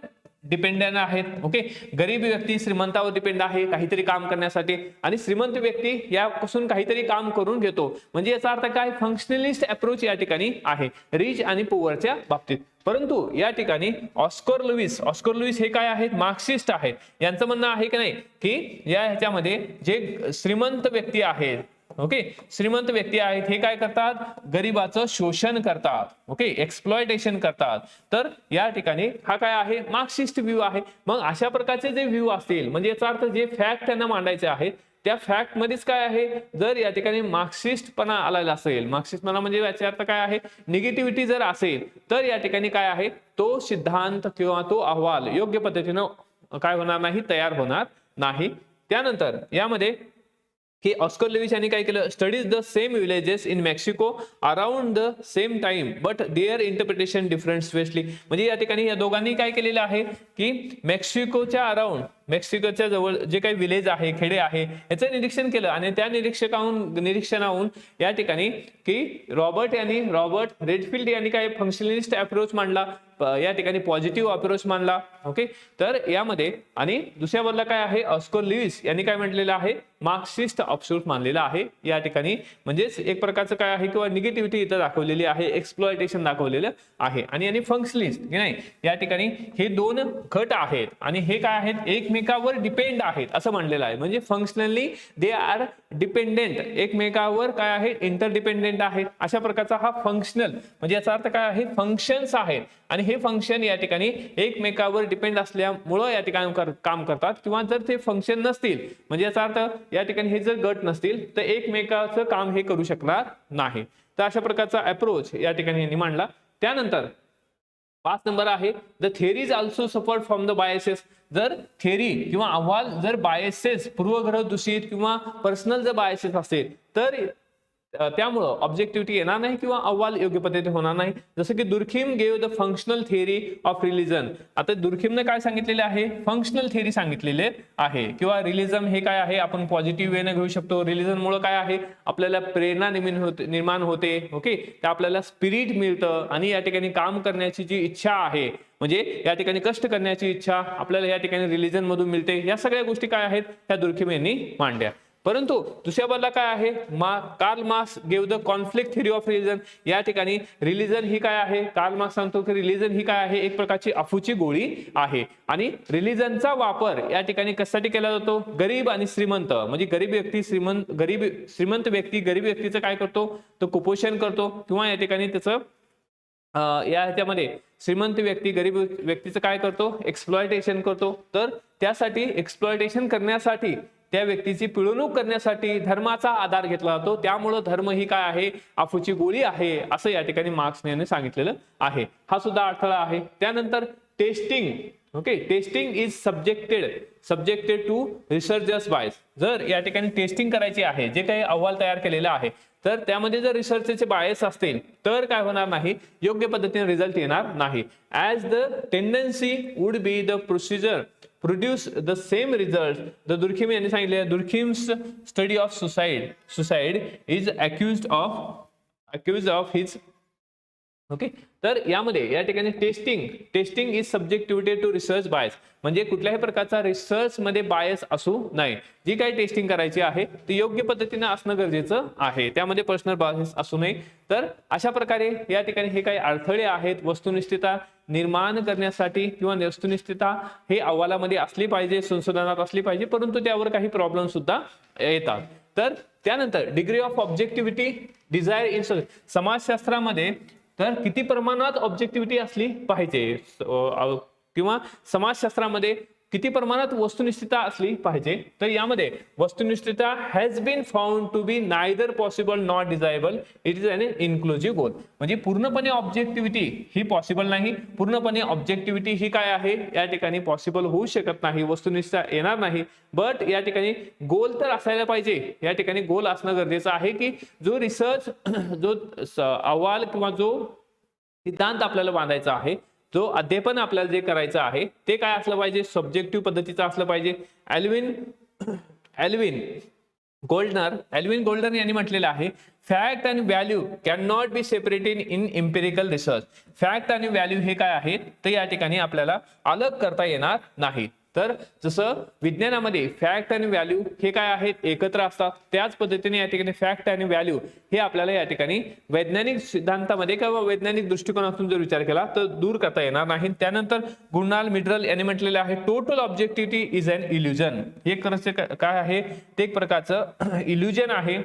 डिपेंडेंट आहेत. ओके, गरीब व्यक्ती श्रीमंतावर डिपेंड आहे काहीतरी काम करण्यासाठी आणि श्रीमंत व्यक्ती यापासून काहीतरी काम करून घेतो. म्हणजे याचा अर्थ काय, फंक्शनलिस्ट अप्रोच या ठिकाणी आहे रिच आणि पुअरच्या बाबतीत. परंतु या ठिकाणी ऑस्कर लुईस हे काय आहेत, मार्क्सिस्ट आहेत. यांचं म्हणणं आहे की नाही की या ह्याच्यामध्ये जे श्रीमंत व्यक्ती आहेत, ओके, श्रीमंत व्यक्ती आहेत हे काय करतात, गरिबाचं शोषण करतात, ओके, एक्सप्लॉयटेशन करतात. तर या ठिकाणी हा काय आहे, मार्क्सिस्ट व्ह्यू आहे. मग अशा प्रकारचे जे व्ह्यू असतील म्हणजे याचा अर्थ जे फॅक्ट त्यांना मांडायचे आहेत त्या फॅक्ट मध्येच काय आहे, जर या ठिकाणी मार्क्सिस्टपणा आलेला असेल, मार्क्सिस्टपणा म्हणजे याचा अर्थ काय आहे, निगेटिव्हिटी जर असेल तर या ठिकाणी काय आहे, तो सिद्धांत किंवा तो अहवाल योग्य पद्धतीनं काय होणार नाही, तयार होणार नाही. त्यानंतर यामध्ये की ऑस्कर लुईस यांनी काय केलं, studies the same villages in Mexico around the same time but their interpretation different specially. म्हणजे या ठिकाणी या दोघांनी काय केलेलं आहे की मेक्सिकोच्या अराउंड, मेक्सिकोच्या जवळ जे काही विलेज आहे, खेडे आहे याचं निरीक्षण केलं आणि त्या निरीक्षणाहून या ठिकाणी की रॉबर्ट रेडफिल्ड यांनी काय फंक्शनलिस्ट अप्रोच मांडला, या ठिकाणी पॉझिटिव्ह अप्रोच मांडला. ओके, तर यामध्ये आणि दुसऱ्या बाजूला काय आहे, ऑस्कर लुईस यांनी काय म्हटलेलं आहे, मार्क्सिस्ट अप्रोच मानलेला आहे या ठिकाणी. म्हणजेच एक प्रकारचं काय आहे किंवा निगेटिव्हिटी इथं दाखवलेली आहे, एक्सप्लॉयटेशन दाखवलेलं आहे. आणि फंक्शनलिस्ट नाही, या ठिकाणी हे दोन गट आहेत आणि हे काय आहेत, एकमेकावर डिपेंड आहेत असं म्हणलेलं आहे. म्हणजे फंक्शनली दे आर डिपेंडेंट, एकमेकावर काय आहे, इंटरडिपेंडेंट आहेत. अशा प्रकारचा हा फंक्शनल म्हणजे याचा अर्थ काय आहे, फंक्शन्स आहेत आणि हे फंक्शन या ठिकाणी एकमेकावर डिपेंड असल्यामुळं या ठिकाणी काम करतात. किंवा जर ते फंक्शन नसतील म्हणजे याचा अर्थ या ठिकाणी हे जर गट नसतील तर एकमेकाचं काम हे करू शकणार नाही. तर अशा प्रकारचा अप्रोच या ठिकाणी यांनी मांडला. त्यानंतर 5 नंबर आहे, the theories also suffered from the biases. जर थेअरी किंवा अहवाल जर बायसेस, पूर्वग्रह दूषित किंवा पर्सनल जर बायसेस असेल तर त्यामुळं ऑब्जेक्टिव्हिटी येणार नाही किंवा अहवाल योग्य पद्धतीने होणार नाही. जसं की Durkheim gave the functional theory of religion. आता दुर्खिमने काय सांगितलेले आहे, फंक्शनल थिअरी सांगितलेले आहे. किंवा रिलिजन हे काय आहे, आपण पॉझिटिव्ह वेने घेऊ शकतो. रिलिजन मुळे काय आहे, आपल्याला प्रेरणा निर्माण होते, ओके, तर आपल्याला स्पिरिट मिळतं आणि या ठिकाणी काम करण्याची जी इच्छा आहे म्हणजे या ठिकाणी कष्ट करण्याची इच्छा आपल्याला या ठिकाणी रिलिजन मधून मिळते. या सगळ्या गोष्टी काय आहेत, त्या दुर्खिम यांनी मांडल्या. परंतु दुसऱ्या बाजूला काय आहे, Karl Marx gave the conflict theory of religion. या ठिकाणी रिलिजन ही काय आहे, कार्ल मार्क्स सांगतो की रिलिजन ही काय आहे, एक प्रकारची अफूची गोळी आहे आणि रिलिजनचा वापर या ठिकाणी कशासाठी केला जातो, गरीब आणि श्रीमंत म्हणजे गरीब व्यक्ती गरीब व्यक्तीचं काय करतो, तो कुपोषण करतो किंवा या ठिकाणी त्याचं या ह्याच्यामध्ये श्रीमंत व्यक्ती गरीब व्यक्तीचं काय करतो, एक्सप्लॉयटेशन करतो. तर त्यासाठी एक्सप्लॉयटेशन करण्यासाठी त्या व्यक्तीची पिळवणूक करण्यासाठी धर्माचा आधार घेतला जातो. त्यामुळे धर्म ही काय आहे, अफूची गोळी आहे असं या ठिकाणी मार्क्सने सांगितलेलं आहे. हा सुद्धा अडथळा आहे. त्यानंतर testing, okay, testing is subjected to researchers bias. जर या ठिकाणी टेस्टिंग करायची आहे, जे काही अहवाल तयार केलेला आहे तर त्यामध्ये जर रिसर्चचे बायस असतील तर काय होणार नाही, योग्य पद्धतीने रिझल्ट येणार नाही. As the tendency would be the procedure produce the same result. The Durkheim यांनी सांगितले, Durkheim's study of suicide is accused of his, okay. तर यामध्ये या ठिकाणी testing is subjectivity to research bias. म्हणजे कुठल्याही प्रकारचा रिसर्च मध्ये बायस असू नये. जी काही टेस्टिंग करायची आहे ती योग्य पद्धतीने असणं गरजेचं आहे, त्यामध्ये पर्सनल बायस असू नये. तर अशा प्रकारे या ठिकाणी हे काही अडथळे आहेत. वस्तुनिष्ठता निर्माण करण्यासाठी किंवा वस्तुनिष्ठता हे अहवालामध्ये असली पाहिजे, संशोधनात असली पाहिजे, परंतु त्यावर काही प्रॉब्लेम सुद्धा येतात. तर त्यानंतर डिग्री ऑफ ऑब्जेक्टिव्हिटी डिझायर इन समाजशास्त्रामध्ये तर किती प्रमाणात ऑब्जेक्टिव्हिटी असली पाहिजे किंवा समाजशास्त्रामध्ये किती प्रमाणात वस्तुनिष्ठता असली पाहिजे, तर यामध्ये वस्तुनिष्ठता has been found to be neither possible not desirable, it is an inclusive goal. म्हणजे पूर्णपणे ऑब्जेक्टिव्हिटी ही पॉसिबल नाही, पूर्णपणे ऑब्जेक्टिव्हिटी ही काय आहे या ठिकाणी पॉसिबल होऊ शकत नाही, वस्तुनिष्ठता येणार नाही. बट या ठिकाणी गोल तर असायला पाहिजे. या ठिकाणी गोल असणं गरजेचं आहे की जो रिसर्च जो अहवाल किंवा जो सिद्धांत आपल्याला बांधायचा आहे, जो अध्ययन आपल्याला जे करायचं आहे ते काय असलं पाहिजे, सब्जेक्टिव्ह पद्धतीचं असलं पाहिजे. एल्विन गोल्डर यांनी म्हटलेलं आहे, फॅक्ट आणि value can not be separated in empirical research. Fact आणि व्हॅल्यू हे काय आहेत ते या ठिकाणी आपल्याला अलग करता येणार नाही. तर जसं विज्ञानामध्ये फॅक्ट आणि व्हॅल्यू हे काय आहेत एकत्र असतात, त्याच पद्धतीने या ठिकाणी फॅक्ट आणि व्हॅल्यू हे आपल्याला या ठिकाणी वैज्ञानिक सिद्धांतामध्ये किंवा वैज्ञानिक दृष्टिकोनातून जर विचार केला तर दूर करता येणार नाही. त्यानंतर गुणाल मिडरल यांनी म्हटलेलं आहे, टोटल ऑब्जेक्टिव्हिटी इज अन इल्युजन. हे काय आहे ते एक प्रकारचं इल्युजन आहे,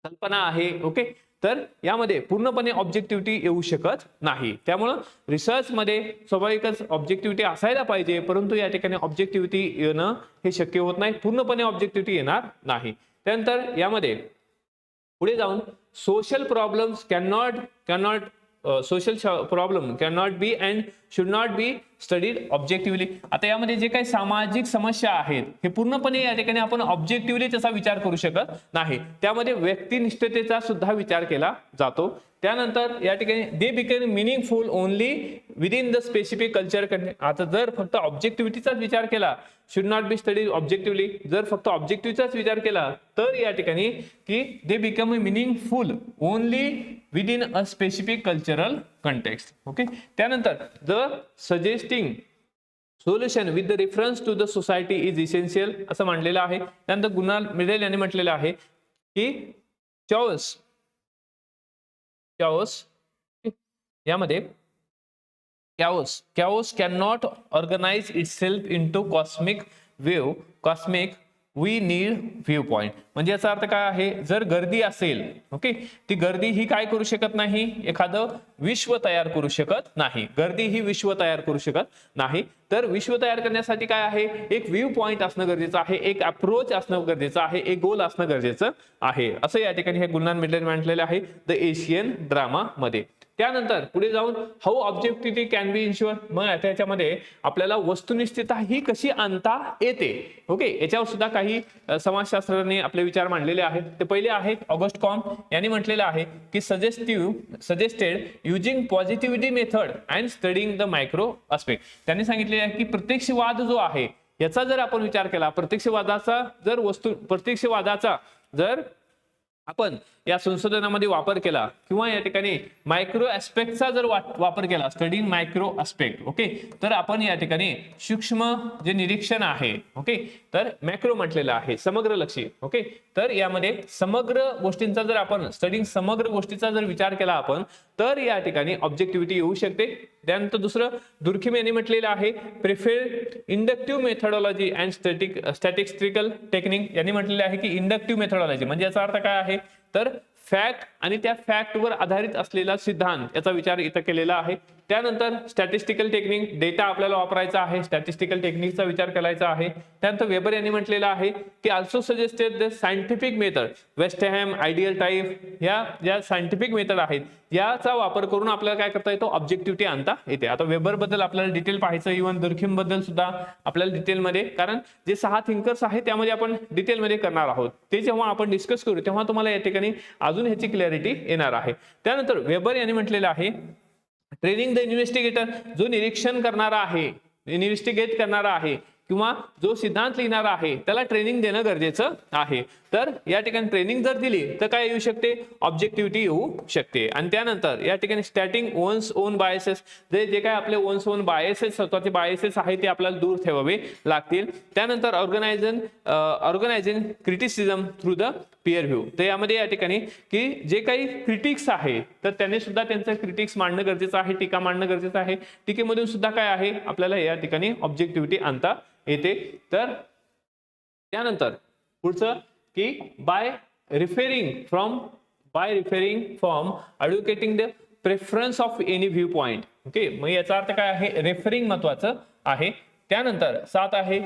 कल्पना आहे. ओके, तर यामध्ये पूर्णपणे ऑब्जेक्टिव्हिटी येऊ शकत नाही. त्यामुळं रिसर्चमध्ये स्वाभाविकच ऑब्जेक्टिव्हिटी असायला पाहिजे, परंतु या ठिकाणी ऑब्जेक्टिव्हिटी येणं हे शक्य होत नाही, पूर्णपणे ऑब्जेक्टिव्हिटी येणार नाही. त्यानंतर यामध्ये पुढे जाऊन social problems social problem cannot be and should not be studied objectively. आता यामध्ये जे काही सामाजिक समस्या आहेत हे पूर्णपणे या ठिकाणी आपण ऑब्जेक्टिव्हली त्याचा विचार करू शकत नाही, त्यामध्ये व्यक्तिनिष्ठतेचा सुद्धा विचार केला जातो. त्यानंतर या ठिकाणी they become meaningful only within the specific culture. आता जर फक्त ऑब्जेक्टिव्हिटीचाच विचार केला, should not be studied objectively, जर फक्त ऑब्जेक्टिव्हचाच विचार केला तर या ठिकाणी की they become meaningful only within a specific cultural context. Okay, त्यानंतर the suggesting solution with the reference to the society is essential असं मांडलेलं आहे. त्यानंतर गुणाल मिडेल यांनी म्हटलेलं आहे की चॉईस यामध्ये chaos cannot organize itself into cosmic we need viewpoint. म्हणजे याचा अर्थ काय आहे, जर गर्दी असेल, ओके, ती गर्दी ही काय करू शकत नाही, एखादं विश्व तयार करू शकत नाही. गर्दी ही विश्व तयार करू शकत नाही. तर विश्व तयार करण्यासाठी काय आहे, एक व्ह्यू पॉइंट असणं गरजेचं आहे, एक अप्रोच असणं गरजेचं आहे, एक गोल असणं गरजेचं आहे, असं या ठिकाणी हे गुलनान मिडल म्हटलेलं आहे द एशियन ड्रामा मध्ये. त्यानंतर पुढे जाऊन हाऊ ऑब्जेक्टिव्हिटी कॅन बी इन्श्युअर. मग त्याच्यामध्ये आपल्याला वस्तुनिष्ठता ही कशी आणता येते. ओके, याच्यावर सुद्धा काही समाजशास्त्रज्ञांनी आपले विचार मांडलेले आहेत. ते पहिले आहेत ऑगस्ट कॉम यांनी म्हटलेलं आहे की suggested using positivity method and studying the micro aspect. त्यांनी सांगितले आहे की प्रत्यक्षवाद जो आहे याचा जर आपण विचार केला, प्रत्यक्षवादाचा जर आपण या संशोधनामध्ये वापर केला किंवा या ठिकाणी मायक्रो ऍस्पेक्टचा जर वापर केला, स्टडींग मायक्रो ऍस्पेक्ट, ओके, तर आपण या ठिकाणी सूक्ष्म जे निरीक्षण आहे, ओके, तर मॅक्रो म्हटलेलं आहे समग्रलक्षी. ओके, तर यामध्ये समग्र गोष्टींचा जर आपण समग्र गोष्टीचा जर विचार केला आपण तर या ठिकाणी ऑब्जेक्टिव्हिटी येऊ शकते. त्यानंतर दुसरं दुर्खिम यांनी म्हटलेलं आहे preferred inductive methodology and statistical technique. यांनी म्हटलेलं आहे की इंडक्टिव्ह मेथडॉलॉजी म्हणजे याचा अर्थ काय आहे, तर फॅक्ट आणि त्या फॅक्टवर आधारित असलेला सिद्धांत याचा विचार इथं केलेला आहे. त्यानंतर स्टॅटिस्टिकल टेक्निक, डेटा आपल्याला वापरायचा आहे, स्टॅटिस्टिकल टेक्निकचा विचार करायचा आहे. त्यानंतर वेबर यांनी म्हटलेलं आहे की also suggested the scientific method Westham ideal type, ह्या ज्या सायंटिफिक मेथड आहेत याचा वापर करून आपल्याला काय करता येतो, ऑब्जेक्टिव्हिटी आणता येते. आता वेबर बद्दल आपल्याला डिटेल पाहायचं, इव्हन दुर्खिम बद्दल सुद्धा आपल्याला डिटेलमध्ये, कारण जे 6 थिंकर्स आहेत त्यामध्ये आपण डिटेलमध्ये करणार आहोत, ते जेव्हा आपण डिस्कस करू तेव्हा तुम्हाला या ठिकाणी अजून ह्याची क्लॅरिटी येणार आहे. त्यानंतर वेबर यांनी म्हटलेलं आहे ट्रेनिंग द इन्व्हेस्टिगेटर, जो निरीक्षण करणारा आहे, इन्व्हेस्टिगेट करणारा आहे किंवा जो सिद्धांत लिहिणारा आहे त्याला ट्रेनिंग देणं गरजेचं आहे. तर या ठिकाणी ट्रेनिंग जर दिली तर काय येऊ शकते, ऑब्जेक्टिव्हिटी येऊ शकते. आणि त्यानंतर या ठिकाणी स्टॅटिंग ओन्स ओन बायसेस, जे काय आपले ओन्स ओन बायसेस, स्वतःचे बायसेस आहेत ते आपल्याला दूर ठेवावे लागतील. त्यानंतर organising criticism through the peer view. तर यामध्ये या ठिकाणी की जे काही क्रिटिक्स आहे तर त्यांनी सुद्धा त्यांचं क्रिटिक्स मांडणं गरजेचं आहे, टीका मांडणं गरजेचं आहे. टीकेमधून सुद्धा काय आहे आपल्याला या ठिकाणी ऑब्जेक्टिव्हिटी आणता येते. तर त्यानंतर पुढचं की by referring from advocating the preference of any view point. Okay, मग याचा अर्थ काय आहे, रेफरिंग महत्वाचं आहे. त्यानंतर 7 आहे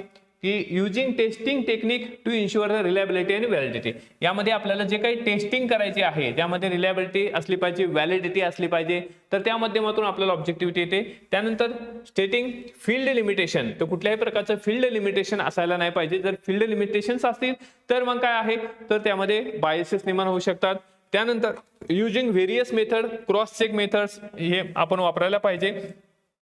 की using testing technique to ensure the reliability आणि व्हॅलिडिटी. यामध्ये आपल्याला जे काही टेस्टिंग करायची आहे त्यामध्ये रिलायबिलिटी असली पाहिजे, व्हॅलिडिटी असली पाहिजे, तर त्या माध्यमातून आपल्याला ऑब्जेक्टिव्हिटी येते. त्यानंतर स्टेटिंग फील्ड लिमिटेशन, तर कुठल्याही प्रकारचं फील्ड लिमिटेशन असायला नाही पाहिजे. जर फील्ड लिमिटेशन्स असतील तर मग काय आहे, तर त्यामध्ये बायसेस निर्माण होऊ शकतात. त्यानंतर using various method, cross check methods हे आपण वापरायला पाहिजे.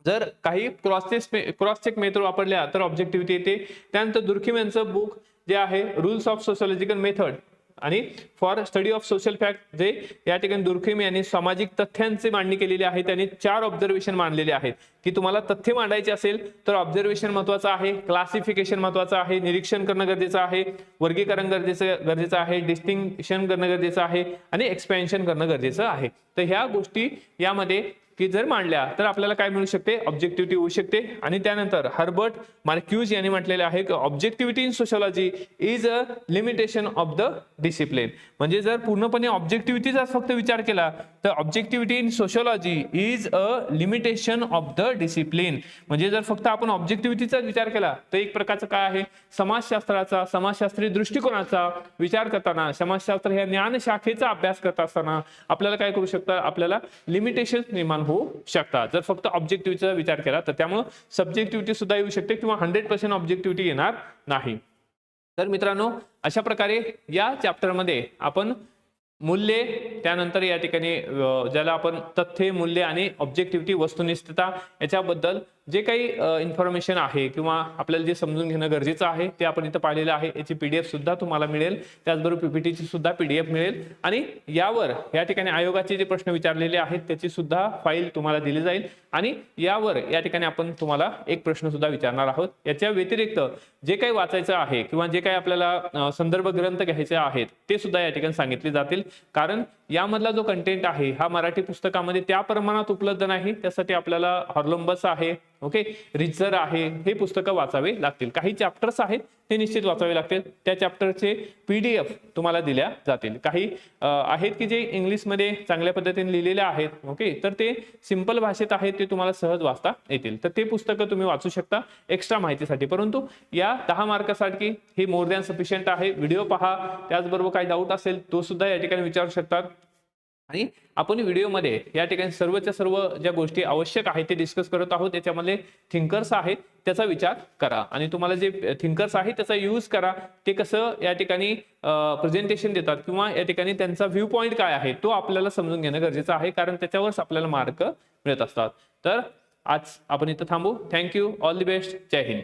जर काही क्रॉस चेक मेथड वापरल्या तर ऑब्जेक्टिव्हिटी येते. त्यानंतर दुर्खिम यांचं बुक जे आहे रूल्स ऑफ सोशोलॉजिकल मेथड आणि for study of social fact, जे या ठिकाणी दुर्खिम यांनी सामाजिक तथ्यांची मांडणी केलेली आहे. त्यांनी 4 ऑब्झर्वेशन मांडलेले आहेत की तुम्हाला तथ्य मांडायचे असेल तर ऑब्झर्वेशन महत्वाचं आहे, क्लासिफिकेशन महत्वाचं आहे, निरीक्षण करणं गरजेचं आहे, वर्गीकरण गरजेचं आहे, डिस्टिंक्शन करणं गरजेचं आहे आणि एक्सपेन्शन करणं गरजेचं आहे. तर ह्या गोष्टी यामध्ये की जर मांडल्या तर आपल्याला काय मिळू शकते, ऑब्जेक्टिव्हिटी होऊ शकते. आणि त्यानंतर हर्बर्ट मार्क्यूज यांनी म्हटलेले आहे की objectivity in sociology is a limitation of the discipline. म्हणजे जर पूर्णपणे ऑब्जेक्टिव्हिटीचा फक्त विचार केला तर objectivity in sociology is a limitation of the discipline. म्हणजे जर फक्त आपण ऑब्जेक्टिव्हिटीचा विचार केला तर एक प्रकारचं काय आहे, समाजशास्त्राचा, समाजशास्त्रीय दृष्टिकोनाचा विचार करताना, समाजशास्त्र ह्या ज्ञान शाखेचा अभ्यास करत असताना आपल्याला काय करू शकता, आपल्याला लिमिटेशन निर्माण होऊ शकतात जर फक्त ऑब्जेक्टिव्हिटीचा विचार केला तर. त्यामुळे सब्जेक्टिव्हिटी सुद्धा येऊ शकते किंवा 100% ऑब्जेक्टिव्हिटी येणार नाही. तर मित्रांनो, अशा प्रकारे या चॅप्टरमध्ये आपण मूल्ये, त्यानंतर या ठिकाणी ज्याला आपण तथ्य, मूल्य आणि ऑब्जेक्टिव्हिटी, वस्तुनिष्ठता याच्याबद्दल जे काही इन्फॉर्मेशन आहे किंवा आपल्याला जे समजून घेणं गरजेचं आहे ते आपण इथं पाहिलेलं आहे. याची PDF सुद्धा तुम्हाला मिळेल, त्याचबरोबर PPTची सुद्धा PDF मिळेल आणि यावर या ठिकाणी आयोगाचे जे प्रश्न विचारलेले आहेत त्याची सुद्धा फाईल तुम्हाला दिली जाईल आणि यावर या ठिकाणी आपण तुम्हाला एक प्रश्न सुद्धा विचारणार आहोत. याच्या व्यतिरिक्त जे काही वाचायचं आहे किंवा जे काही आपल्याला संदर्भ ग्रंथ घ्यायचे आहेत ते सुद्धा या ठिकाणी सांगितले जातील. कारण यामधला जो कंटेंट आहे हा मराठी पुस्तकामध्ये त्या प्रमाणात उपलब्ध नाही. त्यासाठी आपल्याला हॉर्लंबस आहे, ओके, रिचर आहे, हे पुस्तकं वाचावे लागतील. काही चॅप्टर्स आहेत ते निश्चित वाचावे लागतील. त्या चॅप्टरचे PDF तुम्हाला दिल्या जातील. काही आहेत की जे इंग्लिशमध्ये चांगल्या पद्धतीने लिहिलेले आहेत, ओके, तर ते सिंपल भाषेत आहेत, ते तुम्हाला सहज वाचता येतील. तर ते पुस्तकं तुम्ही वाचू शकता एक्स्ट्रा माहितीसाठी. परंतु या 10 मार्कासाठी हे मोर दॅन सफिशियंट आहे. व्हिडिओ पहा, त्याचबरोबर काही डाऊट असेल तो सुद्धा या ठिकाणी विचारू शकतात. आणि आपण व्हिडिओमध्ये या ठिकाणी सर्वच्या सर्व ज्या गोष्टी आवश्यक आहेत ते डिस्कस करत आहोत. त्याच्यामध्ये थिंकर्स आहेत त्याचा विचार करा आणि तुम्हाला जे थिंकर्स आहेत त्याचा यूज करा. ते कसं या ठिकाणी प्रेझेंटेशन देतात किंवा या ठिकाणी त्यांचा व्ह्यू पॉइंट काय आहे तो आपल्याला समजून घेणं गरजेचं आहे, कारण त्याच्यावरच आपल्याला मार्क मिळत असतात. तर आज आपण इथं थांबू. थँक्यू, ऑल द बेस्ट, जय हिंद.